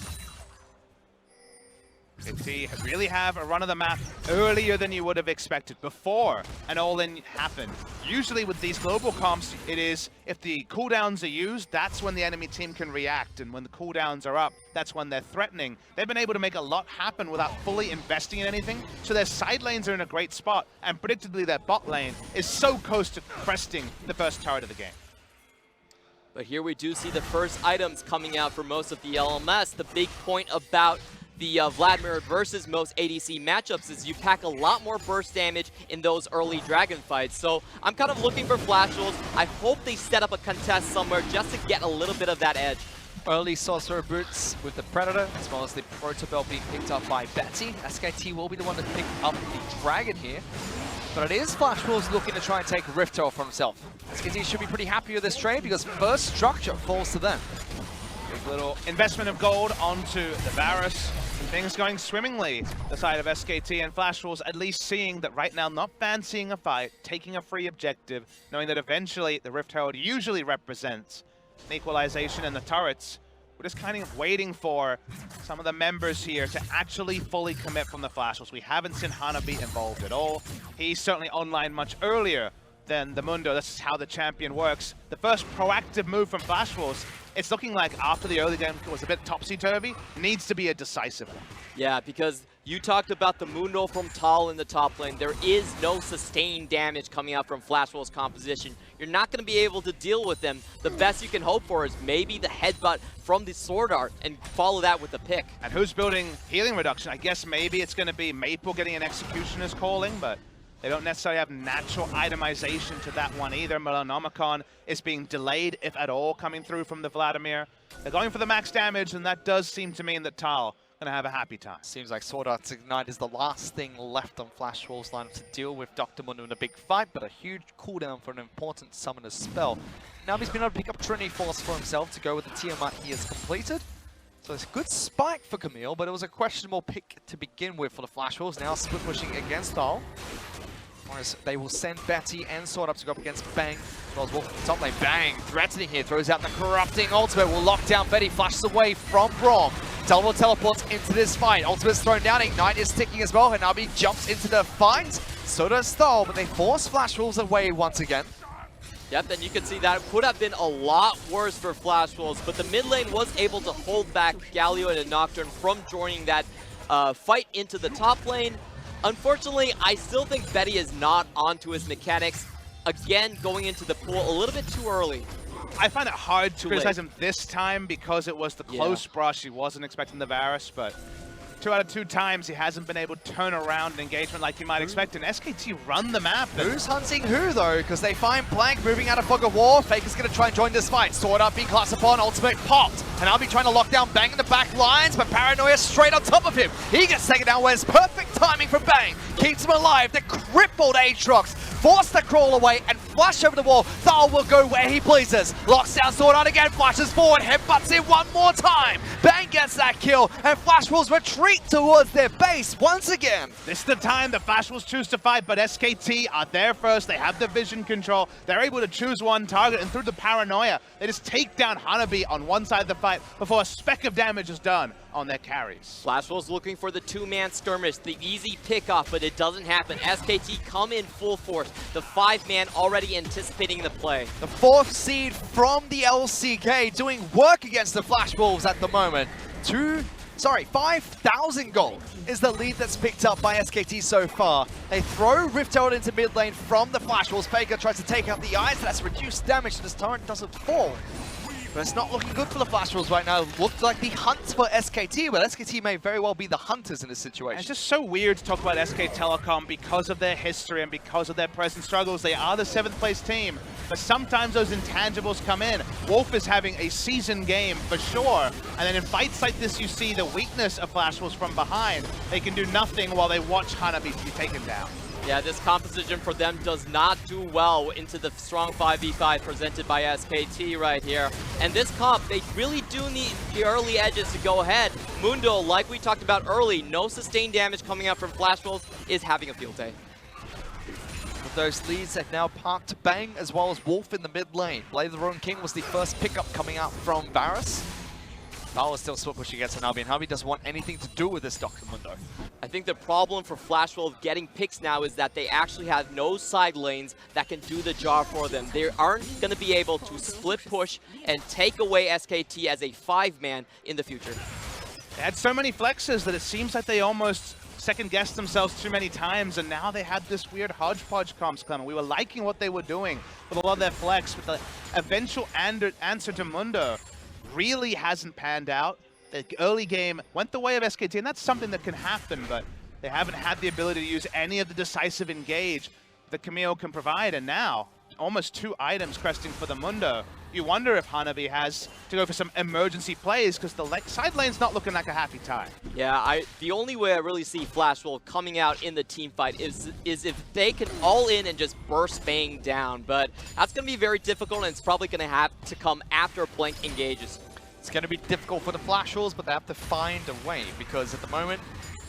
SKT really have a run of the map earlier than you would have expected, before an all-in happened. Usually with these global comps, it is if the cooldowns are used, that's when the enemy team can react, and when the cooldowns are up, that's when they're threatening. They've been able to make a lot happen without fully investing in anything, so their side lanes are in a great spot, and predictably their bot lane is so close to cresting the first turret of the game. But here we do see the first items coming out for most of the LMS. The big point about the Vladimir versus most ADC matchups is you pack a lot more burst damage in those early dragon fights. So I'm kind of looking for Flash Wolves. I hope they set up a contest somewhere just to get a little bit of that edge. Early Sorcerer Boots with the Predator, as well as the Protobelt being picked up by Betty. SKT will be the one to pick up the Dragon here. But it is Flash Wolves looking to try and take Rifto for himself. SKT should be pretty happy with this trade because first structure falls to them. Big little investment of gold onto the Varus. Things going swimmingly, the side of SKT, and Flash Wolves at least seeing that right now, not fancying a fight, taking a free objective, knowing that eventually the Rift Herald usually represents an equalization in the turrets. We're just kind of waiting for some of the members here to actually fully commit from the Flash Wolves. We haven't seen Hanabi involved at all. He's certainly online much earlier than the Mundo. This is how the champion works. The first proactive move from Flash Wolves, it's looking like after the early game was a bit topsy-turvy, needs to be a decisive one. Yeah, because you talked about the Mundo from Tal in the top lane. There is no sustained damage coming out from Flash Wolves' composition. You're not going to be able to deal with them. The best you can hope for is maybe the headbutt from the Sword Art and follow that with a pick. And who's building healing reduction? I guess maybe it's going to be Maple getting an Executioner's calling, but they don't necessarily have natural itemization to that one either. Melanomicon is being delayed, if at all, coming through from the Vladimir. They're going for the max damage, and that does seem to mean that Tal gonna have a happy time. Seems like Sword Art's Ignite is the last thing left on Flash Wolves' lineup to deal with Dr. Mundo in a big fight, but a huge cooldown for an important summoner's spell. Now he's been able to pick up Trinity Force for himself to go with the Tiamat he has completed. So it's a good spike for Camille, but it was a questionable pick to begin with for the Flash Wolves. Now split pushing against Dahl. Whereas they will send Betty and Sword up to go up against Bang. Wolf at the top lane. Bang threatening here, throws out the corrupting ultimate, will lock down Betty, flashes away from Braum. Double teleports into this fight. Ultimate's thrown down, Ignite is ticking as well, and Nabi jumps into the fight. So does Thal, but they force Flash Wolves away once again. Yep, and you can see that could have been a lot worse for Flash Wolves, but the mid lane was able to hold back Galio and Nocturne from joining that fight into the top lane. Unfortunately, I still think Betty is not onto his mechanics. Again, going into the pool a little bit too early. I find it hard to criticize him this time because it was the close brush. He wasn't expecting the Varus, but 2 out of 2 times he hasn't been able to turn around an engagement like you might expect. And SKT run the map. Who's hunting who though? Because they find Blank moving out of Fog of War. Faker's going to try and join this fight. Sword up, B-class upon, ultimate popped. And I'll be trying to lock down Bang in the back lines, but Paranoia straight on top of him. He gets taken down, where's perfect timing from Bang. Keeps him alive. The crippled Aatrox forced to crawl away and flash over the wall. Thal will go where he pleases. Locks down Sword Art again, flashes forward, headbutts in one more time. Bang gets that kill, and Flash Wolves retreat towards their base once again. This is the time the Flash Wolves choose to fight, but SKT are there first. They have the vision control. They're able to choose one target, and through the paranoia, they just take down Hanabi on one side of the fight before a speck of damage is done on their carries. Flash Wolves looking for the 2-man skirmish, the easy pickoff, but it doesn't happen. SKT come in full force. The 5-man already anticipating the play. The 4th seed from the LCK doing work against the Flash Wolves at the moment. 5,000 gold is the lead that's picked up by SKT so far. They throw Rift Herald into mid lane from the Flash Wolves. Faker tries to take out the eyes, that's reduced damage, so this turret doesn't fall. But it's not looking good for the Flash Wolves right now. It looked like the hunt for SKT, but SKT may very well be the hunters in this situation. It's just so weird to talk about SK Telecom because of their history and because of their present struggles. They are the 7th place team, but sometimes those intangibles come in. Wolf is having a season game for sure, and then in fights like this you see the weakness of Flash Wolves from behind. They can do nothing while they watch Hanabi be taken down. Yeah, this composition for them does not do well into the strong 5v5 presented by SKT right here. And this comp, they really do need the early edges to go ahead. Mundo, like we talked about early, no sustained damage coming out from Flash Wolves, is having a field day. With those leads, they've now parked Bang as well as Wolf in the mid lane. Blade of the Ruined King was the first pickup coming out from Varus. Thal is still split pushing against Hanabi, and Hanabi doesn't want anything to do with this Dr. Mundo. I think the problem for Flash Wolves getting picks now is that they actually have no side lanes that can do the job for them. They aren't going to be able to split push and take away SKT as a 5-man in the future. They had so many flexes that it seems like they almost second-guessed themselves too many times, and now they had this weird hodgepodge comps coming. We were liking what they were doing with a lot of their flex, but the eventual answer to Mundo really hasn't panned out. The early game went the way of SKT, and that's something that can happen, but they haven't had the ability to use any of the decisive engage that Camille can provide, and now almost 2 items cresting for the Mundo. You wonder if Hanabi has to go for some emergency plays because the side lane's not looking like a happy time. Yeah, the only way I really see Flash Wolf coming out in the team fight is if they can all in and just burst Bang down. But that's going to be very difficult, and it's probably going to have to come after Blank engages. It's going to be difficult for the Flash Wolves, but they have to find a way because at the moment,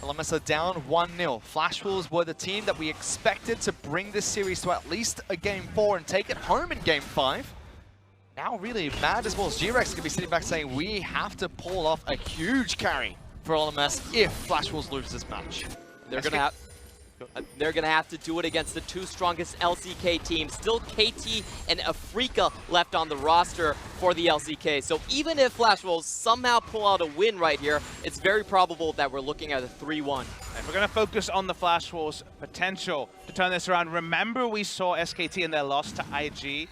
LMS are down 1-0. Flash Wolves were the team that we expected to bring this series to at least a Game 4 and take it home in Game 5. Now really mad as well as G-Rex going to be sitting back saying we have to pull off a huge carry for LMS if Flash Wolves lose this match. They're going to have to do it against the 2 strongest LCK teams. Still KT and Afrika left on the roster for the LCK. So even if Flash Wolves somehow pull out a win right here, it's very probable that we're looking at a 3-1. If we're going to focus on the Flash Wolves' potential to turn this around, remember we saw SKT in their loss to IG.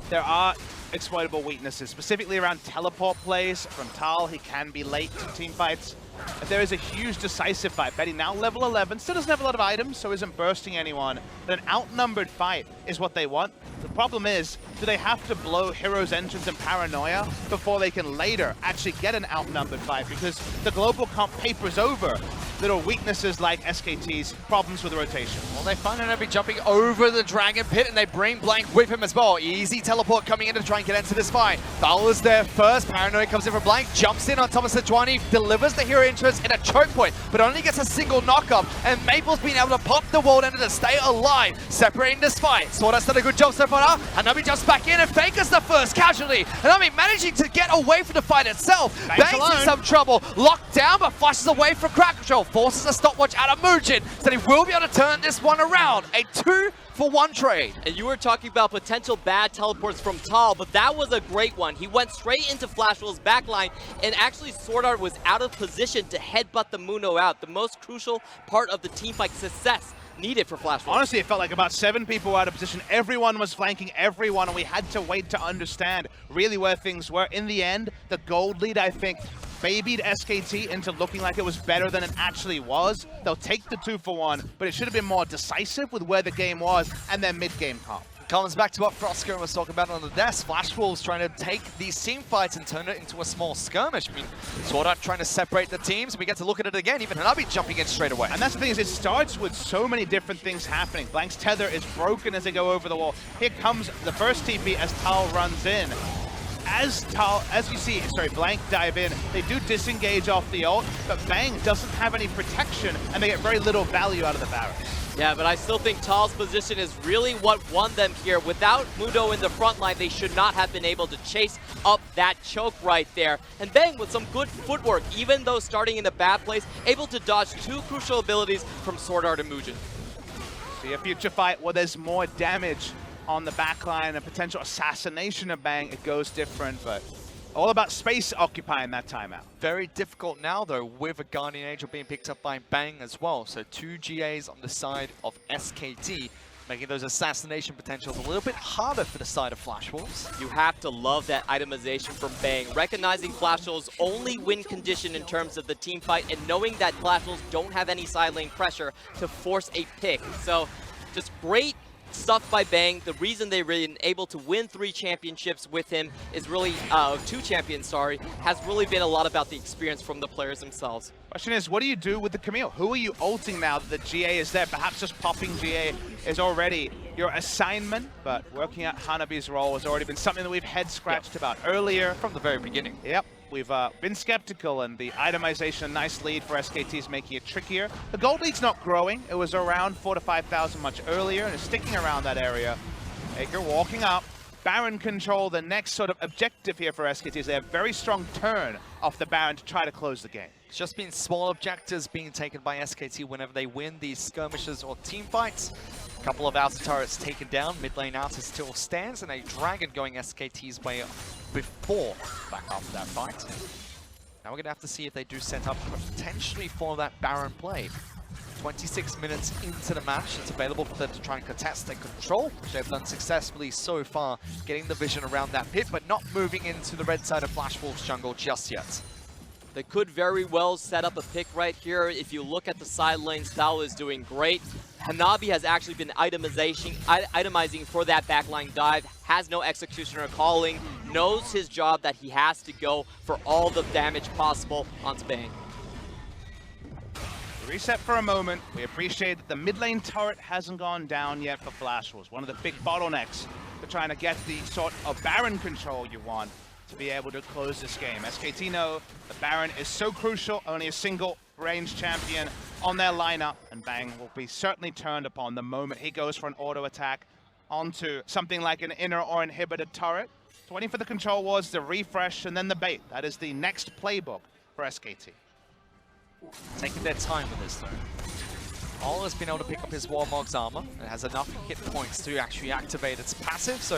There are exploitable weaknesses, specifically around teleport plays from Thal. He can be late to team fights. But there is a huge decisive fight. Betty now level 11, still doesn't have a lot of items, so isn't bursting anyone. But an outnumbered fight is what they want. The problem is, do they have to blow Hero's Entrance and Paranoia before they can later actually get an outnumbered fight? Because the global comp papers over little weaknesses like SKT's problems with rotation. Well, they find Hanabi jumping over the Dragon Pit, and they bring Blank with him as well. Easy teleport coming in to try and get into this fight. Thal is there first. Paranoia comes in from Blank, jumps in on top of Sejuani, delivers the hero entrance in a choke point, but only gets a single knockup, and Maple's been able to pop the World Ender to stay alive, separating this fight. Sword's done a good job so far. Hanabi jumps back in, and Faker's the first casualty. Hanabi managing to get away from the fight itself. Bangs in some trouble, locked down, but flashes away from crowd control. Forces a stopwatch out of Mugen, so he will be able to turn this one around. A 2-for-1 trade. And you were talking about potential bad teleports from Tal, but that was a great one. He went straight into Flash Wolves' backline, and actually Sword Art was out of position to headbutt the Muno out, the most crucial part of the teamfight success needed for Flash Wolves. Honestly, it felt like about 7 people were out of position. Everyone was flanking everyone, and we had to wait to understand really where things were. In the end, the gold lead, I think, babied SKT into looking like it was better than it actually was. They'll take the 2-for-1, but it should have been more decisive with where the game was and their mid-game comp. Comes back to what Frostgurn was talking about on the desk. Flash Wolves trying to take these team fights and turn it into a small skirmish. I mean, Sword Art trying to separate the teams. We get to look at it again. Even Hanabi jumping in straight away. And that's the thing, is it starts with so many different things happening. Blank's tether is broken as they go over the wall. Here comes the first TP as Tal runs in. As you see, Blank dive in, they do disengage off the ult, but Bang doesn't have any protection, and they get very little value out of the barracks. Yeah, but I still think Tal's position is really what won them here. Without Mudo in the front line, they should not have been able to chase up that choke right there. And Bang, with some good footwork, even though starting in a bad place, able to dodge 2 crucial abilities from Sword Art and Mugen. See a future fight where there's more damage on the backline, a potential assassination of Bang. It goes different, but all about space occupying that timeout. Very difficult now, though, with a Guardian Angel being picked up by Bang as well. So 2 GAs on the side of SKT, making those assassination potentials a little bit harder for the side of Flash Wolves. You have to love that itemization from Bang, recognizing Flash Wolves' only win condition in terms of the team fight, and knowing that Flash Wolves don't have any side lane pressure to force a pick. So just great stuff by Bang. The reason they've been able to win 3 championships with him is really, 2 champions, sorry, has really been a lot about the experience from the players themselves. Question is, what do you do with the Camille? Who are you ulting now that the GA is there? Perhaps just popping GA is already your assignment, but working out Hanabi's role has already been something that we've head-scratched about earlier. From the very beginning. Yep. We've been skeptical, and the itemization, a nice lead for SKT, is making it trickier. The gold lead's not growing. It was around 4,000 to 5,000 much earlier, and it's sticking around that area. Faker walking up. Baron control, the next sort of objective here for SKT, is they have very strong turn off the Baron to try to close the game. It's just been small objectives being taken by SKT whenever they win these skirmishes or team fights. A couple of outer turrets taken down, mid lane outer still stands, and a dragon going SKT's way before back after that fight. Now we're going to have to see if they do set up potentially for that Baron play. 26 minutes into the match, it's available for them to try and contest and control, which they've done successfully so far, getting the vision around that pit, but not moving into the red side of Flash Wolves jungle just yet. They could very well set up a pick right here. If you look at the side lane, Thal is doing great. Hanabi has actually been itemizing for that backline dive, has no executioner calling, knows his job that he has to go for all the damage possible onto Bang. Reset for a moment. We appreciate that the mid lane turret hasn't gone down yet for Flash Wolves. One of the big bottlenecks for trying to get the sort of Baron control you want to be able to close this game. SKT know the Baron is so crucial, only a single range champion on their lineup, and Bang will be certainly turned upon the moment he goes for an auto attack onto something like an inner or inhibitor turret. 20 for the control wars, the refresh, and then the bait. That is the next playbook for SKT. Taking their time with this though. All has been able to pick up his Warmog's armor and has enough hit points to actually activate its passive, so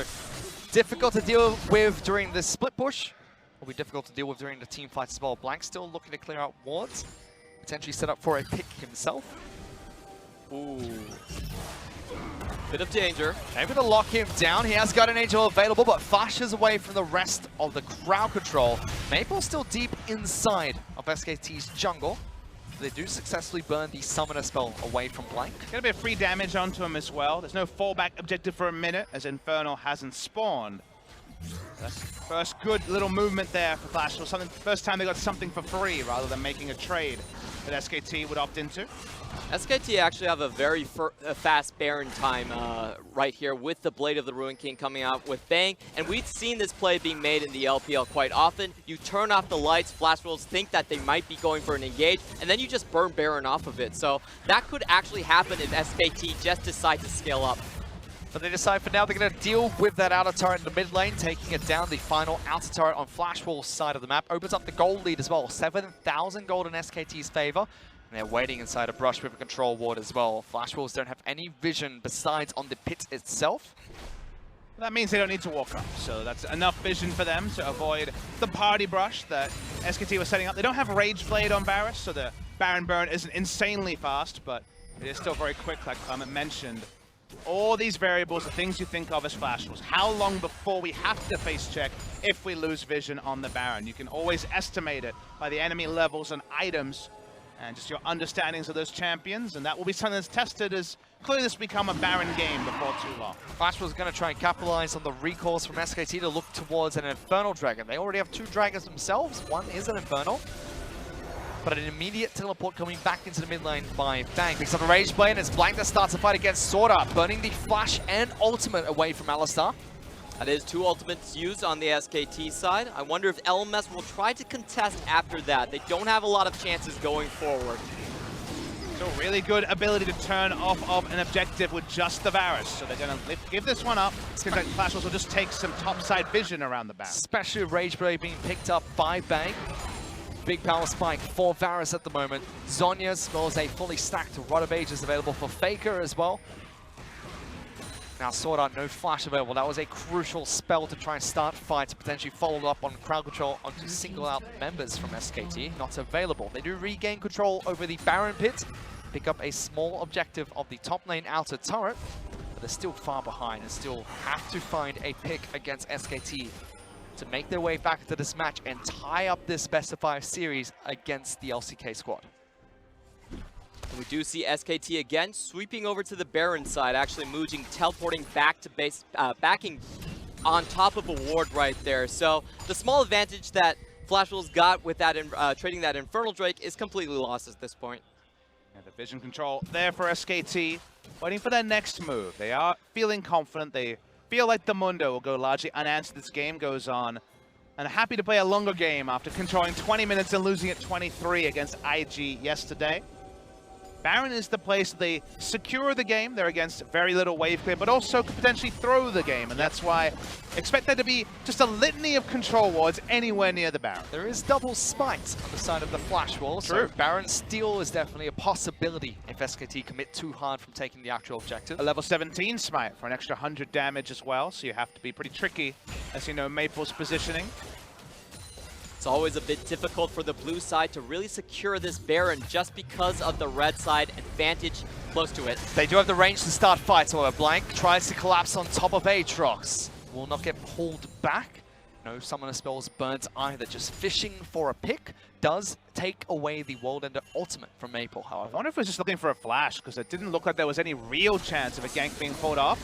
difficult to deal with during the split push. Will be difficult to deal with during the team fights as well. Blank still looking to clear out wards, potentially set up for a pick himself. Ooh. Bit of danger. Able to lock him down. He has got an Angel available, but flashes away from the rest of the crowd control. Maple still deep inside of SKT's jungle. They do successfully burn the Summoner spell away from Blank. Gonna be a free damage onto him as well. There's no fallback objective for a minute as Infernal hasn't spawned. That's first good little movement there for Flash. First time they got something for free rather than making a trade that SKT would opt into. SKT actually have a very fast Baron time right here with the Blade of the Ruin King coming out with Bang. And we've seen this play being made in the LPL quite often. You turn off the lights, Flash Wolves think that they might be going for an engage, and then you just burn Baron off of it. So that could actually happen if SKT just decide to scale up. But they decide for now they're going to deal with that outer turret in the mid lane, taking it down. The final outer turret on Flash Wolves' side of the map opens up the gold lead as well. 7,000 gold in SKT's favor. And they're waiting inside a Brush with a control ward as well. Flash Wolves don't have any vision besides on the pit itself. That means they don't need to walk up, so that's enough vision for them to avoid the party brush that SKT was setting up. They don't have Rage Blade on Varus, so the Baron burn isn't insanely fast, but it is still very quick, like Clement mentioned. All these variables are things you think of as Flash Wolves. How long before we have to face check if we lose vision on the Baron? You can always estimate it by the enemy levels and items and just your understandings of those champions, and that will be something that's tested as clearly this will become a Baron game before too long. Flash was going to try and capitalize on the recalls from SKT to look towards an Infernal Dragon. They already have 2 dragons themselves. One is an Infernal, but an immediate teleport coming back into the mid lane by Bang. Picks up a Rage Blade and it's Blank that starts a fight against Sword Art, burning the Flash and Ultimate away from Alistar. That is 2 ultimates used on the SKT side. I wonder if LMS will try to contest after that. They don't have a lot of chances going forward. So really good ability to turn off of an objective with just the Varus. So they're going to give this one up. It's going to Flash Wolves will just take some topside vision around the Baron. Especially with Rage Blade being picked up by Bang. Big power spike for Varus at the moment. Zhonya as well as a fully stacked Rod of Ages available for Faker as well. Now Sword Art, no flash available. That was a crucial spell to try and start fights, potentially followed up on crowd control onto single out members from SKT. Not available. They do regain control over the Baron pit, pick up a small objective of the top lane outer turret, but they're still far behind and still have to find a pick against SKT to make their way back to this match and tie up this best of 5 series against the LCK squad. We do see SKT again sweeping over to the Baron side, actually Mujin teleporting back to base, backing on top of a ward right there. So the small advantage that Flash Wolves got with that trading that Infernal Drake is completely lost at this point. And the vision control there for SKT, waiting for their next move. They are feeling confident. They feel like the Mundo will go largely unanswered as this game goes on. And are happy to play a longer game after controlling 20 minutes and losing at 23 against IG yesterday. Baron is the place they secure the game. They're against very little wave clear, but also could potentially throw the game. And that's why expect there to be just a litany of control wards anywhere near the Baron. There is double smite on the side of the Flash Wall, so Baron steal is definitely a possibility if SKT commit too hard from taking the actual objective. A level 17 smite for an extra 100 damage as well, so you have to be pretty tricky, as you know, Maple's positioning. It's always a bit difficult for the blue side to really secure this Baron just because of the red side advantage close to it. They do have the range to start fights, however. Blank tries to collapse on top of Aatrox. Will not get pulled back. No summoner spells burnt either. Just fishing for a pick does take away the World Ender ultimate from Maple, I however. wonder if it was just looking for a flash, because it didn't look like there was any real chance of a gank being pulled off.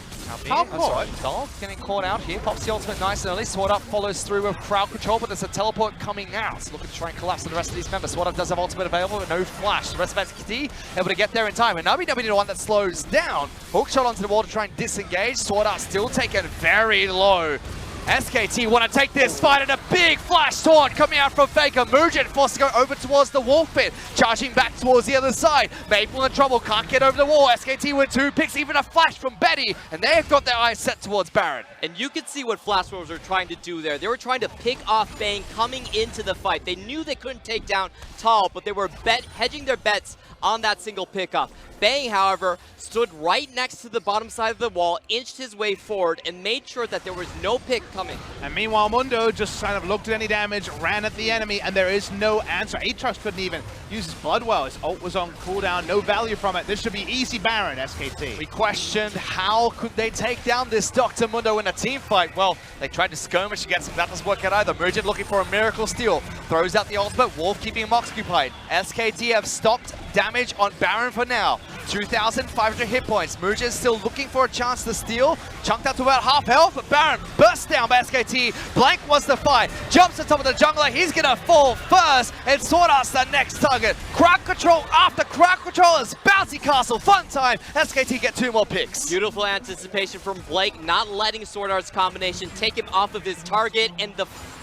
Dolph getting caught out here. Pops the ultimate nice and early. Sword Up follows through with crowd control, but there's a teleport coming out. Looking to try and collapse on the rest of these members. Sword Up does have ultimate available, but no flash. The rest of SKT able to get there in time. And Nabi the one that slows down. Hook shot onto the wall to try and disengage. Sword Up still taken very low. SKT want to take this fight, and a big flash taunt coming out from Faker. Mujin forced to go over towards the wall pit, charging back towards the other side. Maple in trouble, can't get over the wall. SKT with 2 picks, even a flash from Betty, and they have got their eyes set towards Baron. And you can see what Flash Wolves are trying to do there. They were trying to pick off Bang coming into the fight. They knew they couldn't take down Tall, but they were hedging their bets on that single pickoff. Bang, however, stood right next to the bottom side of the wall, inched his way forward, and made sure that there was no pick coming. And meanwhile, Mundo just kind of looked at any damage, ran at the enemy, and there is no answer. Aatrox couldn't even use his Bloodwell. His ult was on cooldown, no value from it. This should be easy Baron, SKT. We questioned how could they take down this Dr. Mundo in a team fight. Well, they tried to skirmish against him. That doesn't work out either. Mugen looking for a miracle steal. Throws out the ultimate. Wolf keeping him occupied. SKT have stopped damage on Baron for now. 2,500 hit points. Mugen still looking for a chance to steal. Chunked out to about half health, but Baron burst down by SKT. Blank wants to fight. Jumps on top of the jungler. He's gonna fall first. And Sword Art's the next target. Crowd control after crowd control is Bouncy Castle. Fun time. SKT get 2 more picks. Beautiful anticipation from Blake, not letting Sword Art's combination take him off of his target, and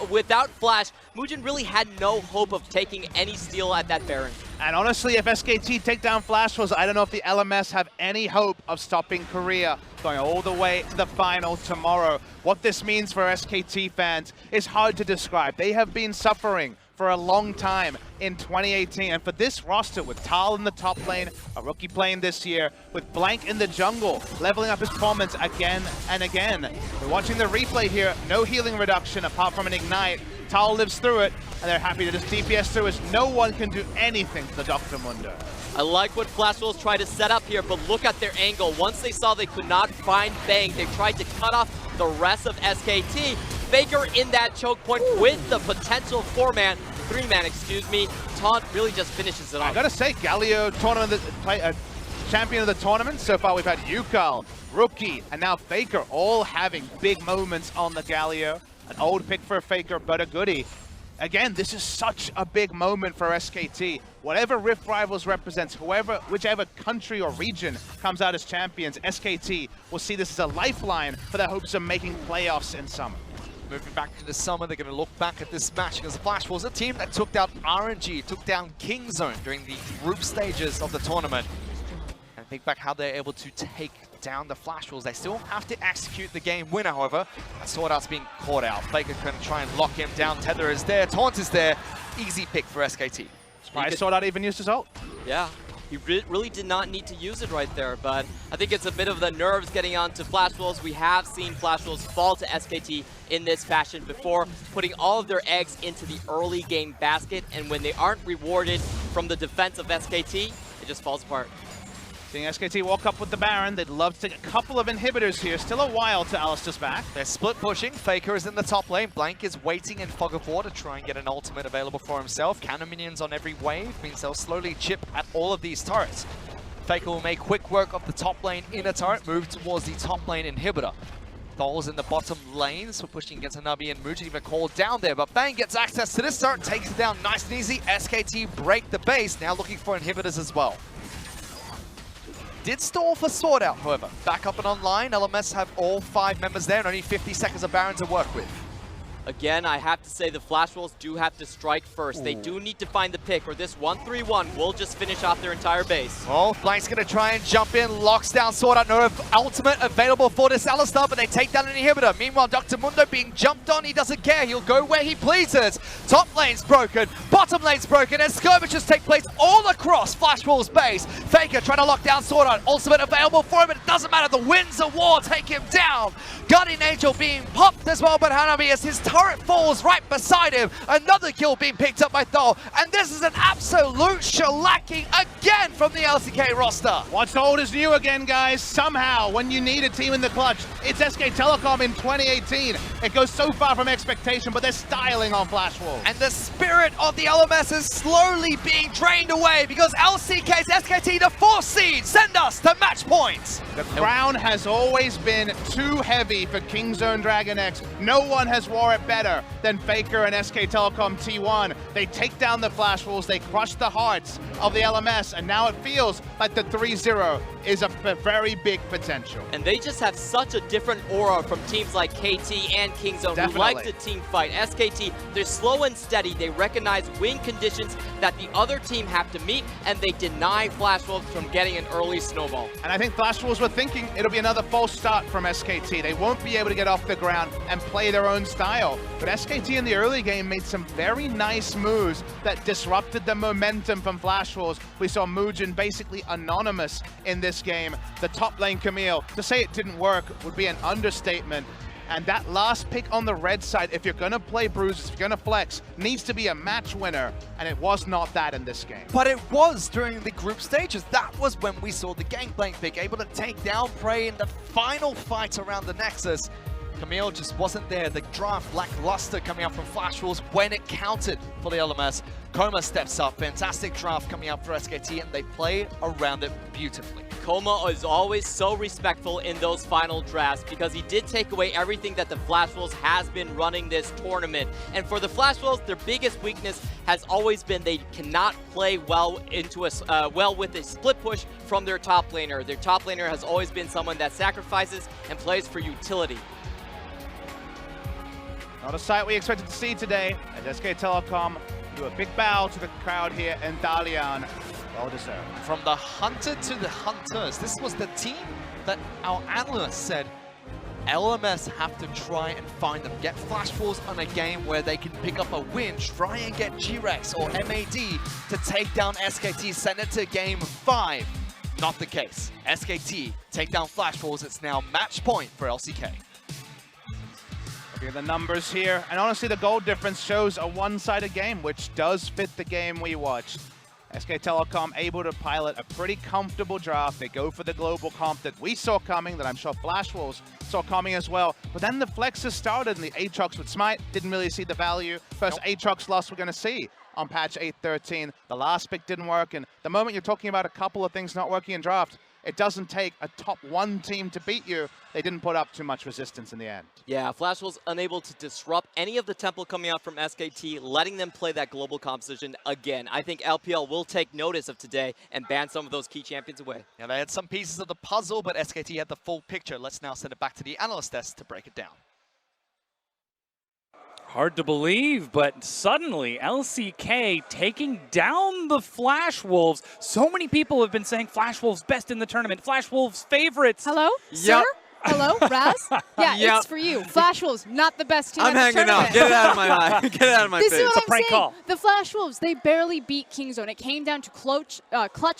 without Flash, Mugen really had no hope of taking any steal at that Baron. And honestly, if SKT take down Flash Wolves, I don't know if the LMS have any hope of stopping Korea going all the way to the final tomorrow. What this means for SKT fans is hard to describe. They have been suffering for a long time in 2018, and for this roster with Tal in the top lane, a rookie playing this year, with Blank in the jungle, leveling up his performance again and again. We're watching the replay here, no healing reduction apart from an Ignite. Tal lives through it, and they're happy to just DPS through as no one can do anything to the Dr. Mundo. I like what Flash Wolves tried to set up here, but look at their angle. Once they saw they could not find Bang, they tried to cut off the rest of SKT. Faker in that choke point with the potential 3-man, excuse me. Taunt really just finishes it off. I gotta say, Galio tournament, champion of the tournament. So far we've had Yukal, Rookie, and now Faker all having big moments on the Galio. An old pick for Faker, but a goodie. Again, this is such a big moment for SKT. Whatever Rift Rivals represents, whichever country or region comes out as champions, SKT will see this as a lifeline for their hopes of making playoffs in summer. Moving back into summer, they're going to look back at this match because Flash was a team that took down RNG, took down Kingzone during the group stages of the tournament. And think back how they're able to take down the Flash Wolves. They still have to execute the game winner, however. Sword Art's being caught out. Faker can try and lock him down. Tether is there. Taunt is there. Easy pick for SKT. Surprised Sword Art even used his ult. Yeah. He really did not need to use it right there, but I think it's a bit of the nerves getting onto Flash Wolves. We have seen Flash Wolves fall to SKT in this fashion before, putting all of their eggs into the early game basket, and when they aren't rewarded from the defense of SKT, it just falls apart. Seeing SKT walk up with the Baron, they'd love to take a couple of inhibitors here. Still a while to Alistar's back. They're split pushing. Faker is in the top lane. Blank is waiting in Fog of War to try and get an ultimate available for himself. Cannon minions on every wave means they'll slowly chip at all of these turrets. Faker will make quick work of the top lane inner turret, move towards the top lane inhibitor. Thol's in the bottom lane, so pushing against Hanabi and Mugen even called down there, but Bang gets access to this turret, takes it down nice and easy. SKT break the base, now looking for inhibitors as well. Did stall for Sword Art, however. Back up and online, LMS have all 5 members there and only 50 seconds of Baron to work with. Again, I have to say the Flash Wolves do have to strike first. They do need to find the pick, or this 1-3-1 will just finish off their entire base. Well, Blank's going to try and jump in, locks down Sword Art. No ultimate available for this Alistar, but they take down an inhibitor. Meanwhile, Dr. Mundo being jumped on. He doesn't care. He'll go where he pleases. Top lane's broken. Bottom lane's broken. And skirmishes take place all across Flash Wolves' base. Faker trying to lock down Sword Art. Ultimate available for him, but it doesn't matter. The winds of war take him down. Guardian Angel being popped as well, but Hanabi as his turret falls right beside him. Another kill being picked up by Thol. And this is an absolute shellacking again from the LCK roster. What's old is new again, guys. Somehow, when you need a team in the clutch, it's SK Telecom in 2018. It goes so far from expectation, but they're styling on Flash Wolves. And the spirit of the LMS is slowly being drained away because LCK's SKT, the 4th seed, send us to match points. The crown has always been too heavy for Kingzone Dragon X. No one has wore it better than Faker and SK Telecom T1. They take down the Flash Wolves, they crush the hearts of the LMS, and now it feels like the 3-0 is a very big potential. And they just have such a different aura from teams like KT and Kingzone who like to team fight. SKT, they're slow and steady. They recognize win conditions that the other team have to meet, and they deny Flash Wolves from getting an early snowball. And I think Flash Wolves were thinking it'll be another false start from SKT. They won't be able to get off the ground and play their own style. But SKT in the early game made some very nice moves that disrupted the momentum from Flash Wolves. We saw Mugen basically anonymous in this game. The top lane Camille, to say it didn't work would be an understatement. And that last pick on the red side, if you're going to play bruises, if you're going to flex, needs to be a match winner. And it was not that in this game. But it was during the group stages. That was when we saw the Gangplank pick able to take down Prey in the final fight around the Nexus. Camille just wasn't there. The draft lackluster coming out from Flash Wolves when it counted for the LMS. Coma steps up. Fantastic draft coming out for SKT, and they play around it beautifully. Coma is always so respectful in those final drafts because he did take away everything that the Flash Wolves has been running this tournament. And for the Flash Wolves, their biggest weakness has always been they cannot play well into well with a split push from their top laner. Their top laner has always been someone that sacrifices and plays for utility. Not a sight we expected to see today as SK Telecom do a big bow to the crowd here in Dalian. Well deserved. From the hunter to the hunters, this was the team that our analysts said LMS have to try and find them. Get Flash Wolves on a game where they can pick up a win, try and get G-Rex or MAD to take down SKT, send it to game 5. Not the case. SKT take down Flash Wolves. It's now match point for LCK. Look at the numbers here, and honestly the goal difference shows a one-sided game, which does fit the game we watched. SK Telecom able to pilot a pretty comfortable draft. They go for the global comp that we saw coming, that I'm sure Flash Wolves saw coming as well. But then the flexes started and the Aatrox with Smite didn't really see the value. First Aatrox loss we're going to see on patch 8.13. The last pick didn't work, and the moment you're talking about a couple of things not working in draft, it doesn't take a top 1 team to beat you. They didn't put up too much resistance in the end. Yeah, Flash was unable to disrupt any of the tempo coming out from SKT, letting them play that global composition again. I think LPL will take notice of today and ban some of those key champions away. Yeah, they had some pieces of the puzzle, but SKT had the full picture. Let's now send it back to the analyst desk to break it down. Hard to believe, but suddenly LCK taking down the Flash Wolves. So many people have been saying Flash Wolves best in the tournament, Flash Wolves favorites. Hello, sir? Hello, Raz? Yeah, it's for you. Flash Wolves, not the best team I'm at the hanging tournament. out. Get it out of my eye. Get it out of my This face. is what It's a prank I'm saying. call. The Flash Wolves, they barely beat Kingzone. It came down to clutch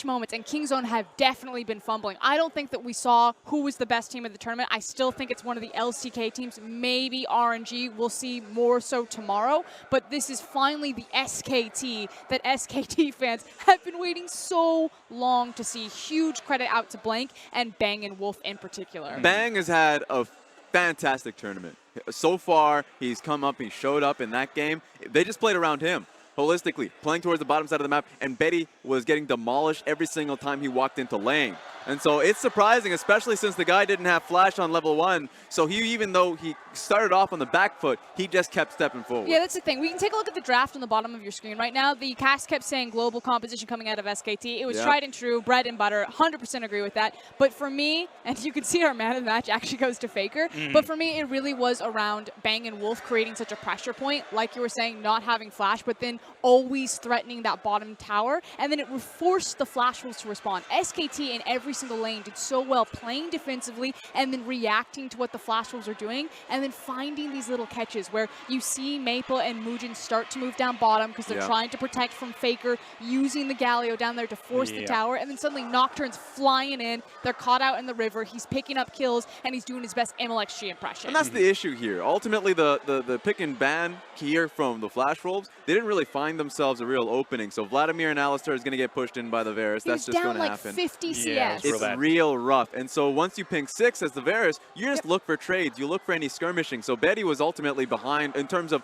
moments, and Kingzone have definitely been fumbling. I don't think that we saw who was the best team of the tournament. I still think it's one of the LCK teams, maybe RNG. We'll see more so tomorrow. But this is finally the SKT that SKT fans have been waiting so long to see. Huge credit out to Blank and Bang and Wolf in particular. Bang has had a fantastic tournament. So far, he's come up, he showed up in that game. They just played around him holistically, playing towards the bottom side of the map, and Betty was getting demolished every single time he walked into lane. And so it's surprising, especially since the guy didn't have Flash on level 1. So even though he started off on the back foot, he just kept stepping forward. Yeah, that's the thing. We can take a look at the draft on the bottom of your screen right now. The cast kept saying global composition coming out of SKT. It was tried and true, bread and butter. 100% agree with that. But for me, and you can see our man of the match actually goes to Faker, but for me, it really was around Bang and Wolf creating such a pressure point, like you were saying, not having Flash, but then always threatening that bottom tower. And then it forced the Flash Wolves to respond. SKT in every single lane did so well playing defensively and then reacting to what the Flash Wolves are doing, and then finding these little catches where you see Maple and Mugen start to move down bottom because they're trying to protect from Faker, using the Galio down there to force the tower, and then suddenly Nocturne's flying in, they're caught out in the river, he's picking up kills, and he's doing his best MLXG impression. And that's the issue here. Ultimately, the pick and ban here from the Flash Wolves, they didn't really find themselves a real opening. So Vladimir and Alistar is going to get pushed in by the Varus. That's just going to happen. 50 CS. Yeah, It's real rough. And so once you ping 6 as the Varus, you just look for trades. You look for any skirmishing. So Betty was ultimately behind in terms of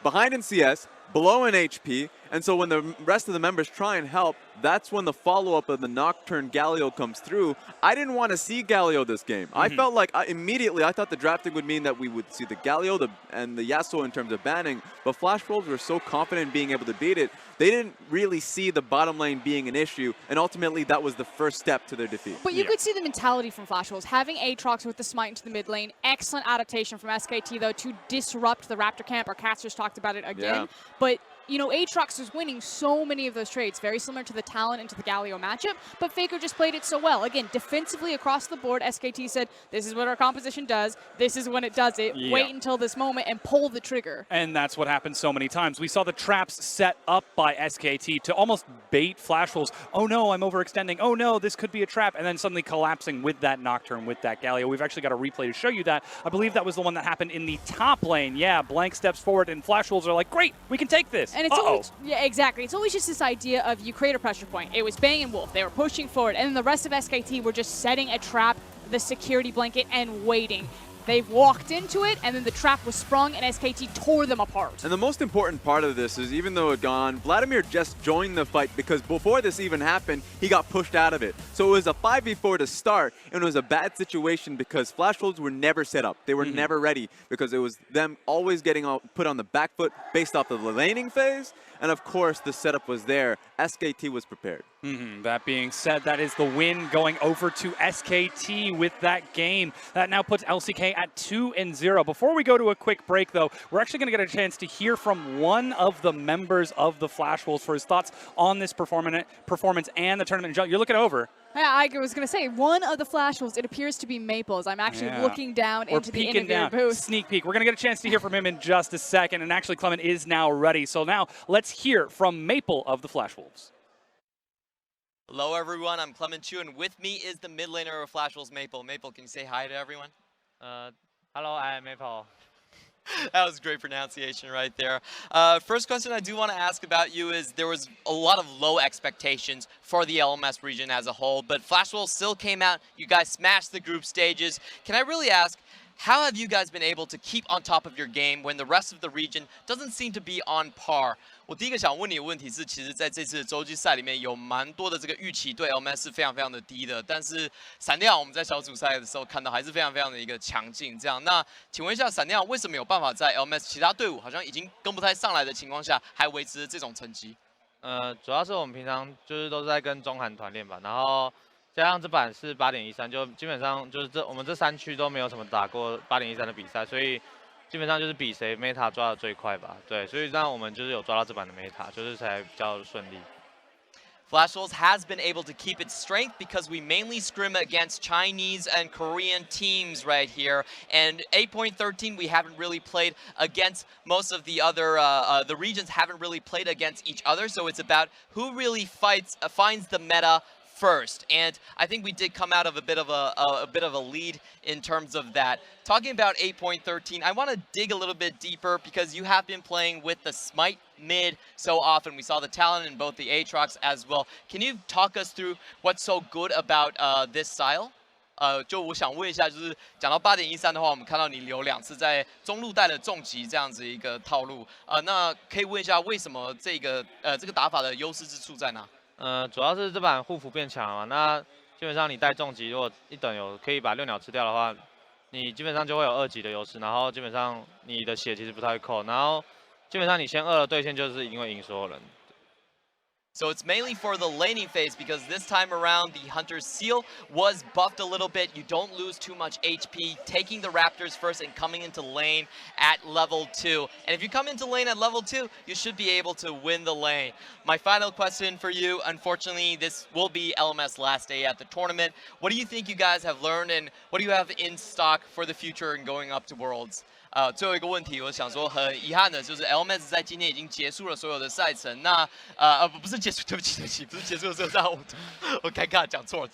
behind in CS, below in HP. And so when the rest of the members try and help, that's when the follow-up of the Nocturne Galio comes through. I didn't want to see Galio this game. I felt like immediately I thought the drafting would mean that we would see the Galio and the Yasuo in terms of banning, but Flash Wolves were so confident in being able to beat it, they didn't really see the bottom lane being an issue, and ultimately that was the first step to their defeat. But you could see the mentality from Flash Wolves. Having Aatrox with the smite into the mid lane, excellent adaptation from SKT though to disrupt the Raptor camp. Our casters talked about it again. But you know, Aatrox was winning so many of those trades, very similar to the Talon into the Galio matchup, but Faker just played it so well. Again, defensively across the board, SKT said, this is what our composition does, this is when it does it, wait until this moment and pull the trigger. And that's what happened so many times. We saw the traps set up by SKT to almost bait Flash Wolves. Oh no, I'm overextending. Oh no, this could be a trap. And then suddenly collapsing with that Nocturne, with that Galio. We've actually got a replay to show you that. I believe that was the one that happened in the top lane. Yeah, Blank steps forward and Flash Wolves are like, great, we can take this. And it's always, yeah, exactly. It's always just this idea of you create a pressure point. It was Bang and Wolf. They were pushing forward. And then the rest of SKT were just setting a trap, the security blanket, and waiting. They walked into it, and then the trap was sprung, and SKT tore them apart. And the most important part of this is, even though it gone, Vladimir just joined the fight because before this even happened, he got pushed out of it. So it was a 5v4 to start, and it was a bad situation because Flash Wolves were never set up. They were never ready because it was them always getting put on the back foot based off of the laning phase. And of course, the setup was there. SKT was prepared. That being said, that is the win going over to SKT with that game. That now puts LCK at 2-0. Before we go to a quick break, though, we're actually going to get a chance to hear from one of the members of the Flash Wolves for his thoughts on this performance and the tournament. You're looking over. Yeah, I was going to say, one of the Flash Wolves, it appears to be Maples. I'm actually looking down into the innovator booth. Sneak peek. We're going to get a chance to hear from him in just a second. And actually, Clement is now ready. So now let's hear from Maple of the Flash Wolves. Hello, everyone. I'm Clement Chu, and with me is the mid laner of Flash Wolves, Maple. Maple, can you say hi to everyone? Hello, I'm Maple. That was great pronunciation right there. First question I do want to ask about you is there was a lot of low expectations for the LMS region as a whole, but Flash Wolves still came out. You guys smashed the group stages. Can I really ask, how have you guys been able to keep on top of your game when the rest of the region doesn't seem to be on par? 我第一个想问你的问题是，其实在这次的洲际赛里面有蛮多的这个预期对 LMS 是非常非常的低的，但是闪电我们在小组赛的时候看到还是非常非常的一个强劲。这样，那请问一下，闪电为什么有办法在 LMS 其他队伍好像已经跟不太上来的情况下，还维持这种成绩？主要是我们平常就是都是在跟中韩团练吧，然后加上这版是8.13，就基本上就是我们这3区都没有什么打过8.13的比赛，所以基本上就是比谁 meta 抓的最快吧。对，所以让我们就是有抓到这版的 meta， 就是才比较顺利。Flash Wolves has been able to keep its strength because we mainly scrim against Chinese and Korean teams right here. And 8.13, we haven't really played against most of the other, the regions haven't really played against each other. So it's about who really finds the meta first, and I think we did come out of a bit of a lead in terms of that. Talking about 8.13, I want to dig a little bit deeper because you have been playing with the Smite mid so often. We saw the talent in both the Aatrox as well. Can you talk us through what's so good about this style? 就我想问一下，就是讲到8.13的话，我们看到你留2次在中路带的重击这样子一个套路，那可以问一下为什么这个打法的优势之处在哪？主要是这版护符变强了嘛，那基本上你带重击，如果一等可以把6鸟吃掉的话，你基本上就会有2级的优势，然后基本上你的血其实不太会扣，然后基本上你先2了对线就是一定会赢所有人。So it's mainly for the laning phase because this time around the Hunter's Seal was buffed a little bit. You don't lose too much HP, taking the Raptors first and coming into lane at level 2. And if you come into lane at level 2, you should be able to win the lane. My final question for you, unfortunately, this will be LMS last day at the tournament. What do you think you guys have learned and what do you have in stock for the future and going up to Worlds? 最后一个问题，我想说很遗憾的就是 LMS 在今天已经结束了所有的赛程。那不是结束，对不起，不是结束的时候让我尴尬讲错了，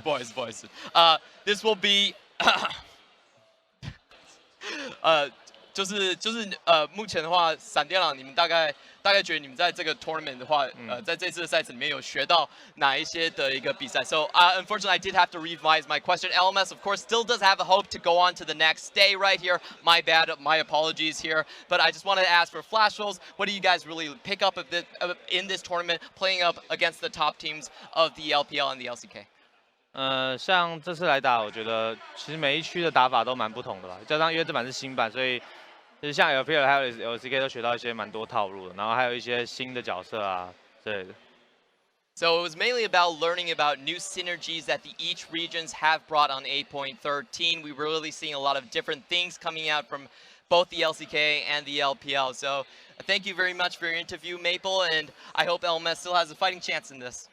不好意思。This will be 就是目前的话，闪电狼你们大概觉得你们在这个 tournament 的话，在这次的赛程里面有学到哪一些的一个比赛 ？So unfortunately, I did have to revise my question. LMS, of course, still does have a hope to go on to the next day right here. My bad, my apologies here. But I just wanted to ask for Flash Wolves, what do you guys really pick up in this tournament, playing up against the top teams of the LPL and the LCK? 像这次来打，我觉得其实每一区的打法都蛮不同的吧，加上因为这版是新版，所以其实像 LPL 还有 LCK 都学到一些蛮多套路的，然后还有一些新的角色啊之类的。So it was mainly about learning about new synergies that each regions have brought on 8.13. We were really seeing a lot of different things coming out from both the LCK and the LPL. So thank you very much for your interview, Maple, and I hope LMS still has a fighting chance in this.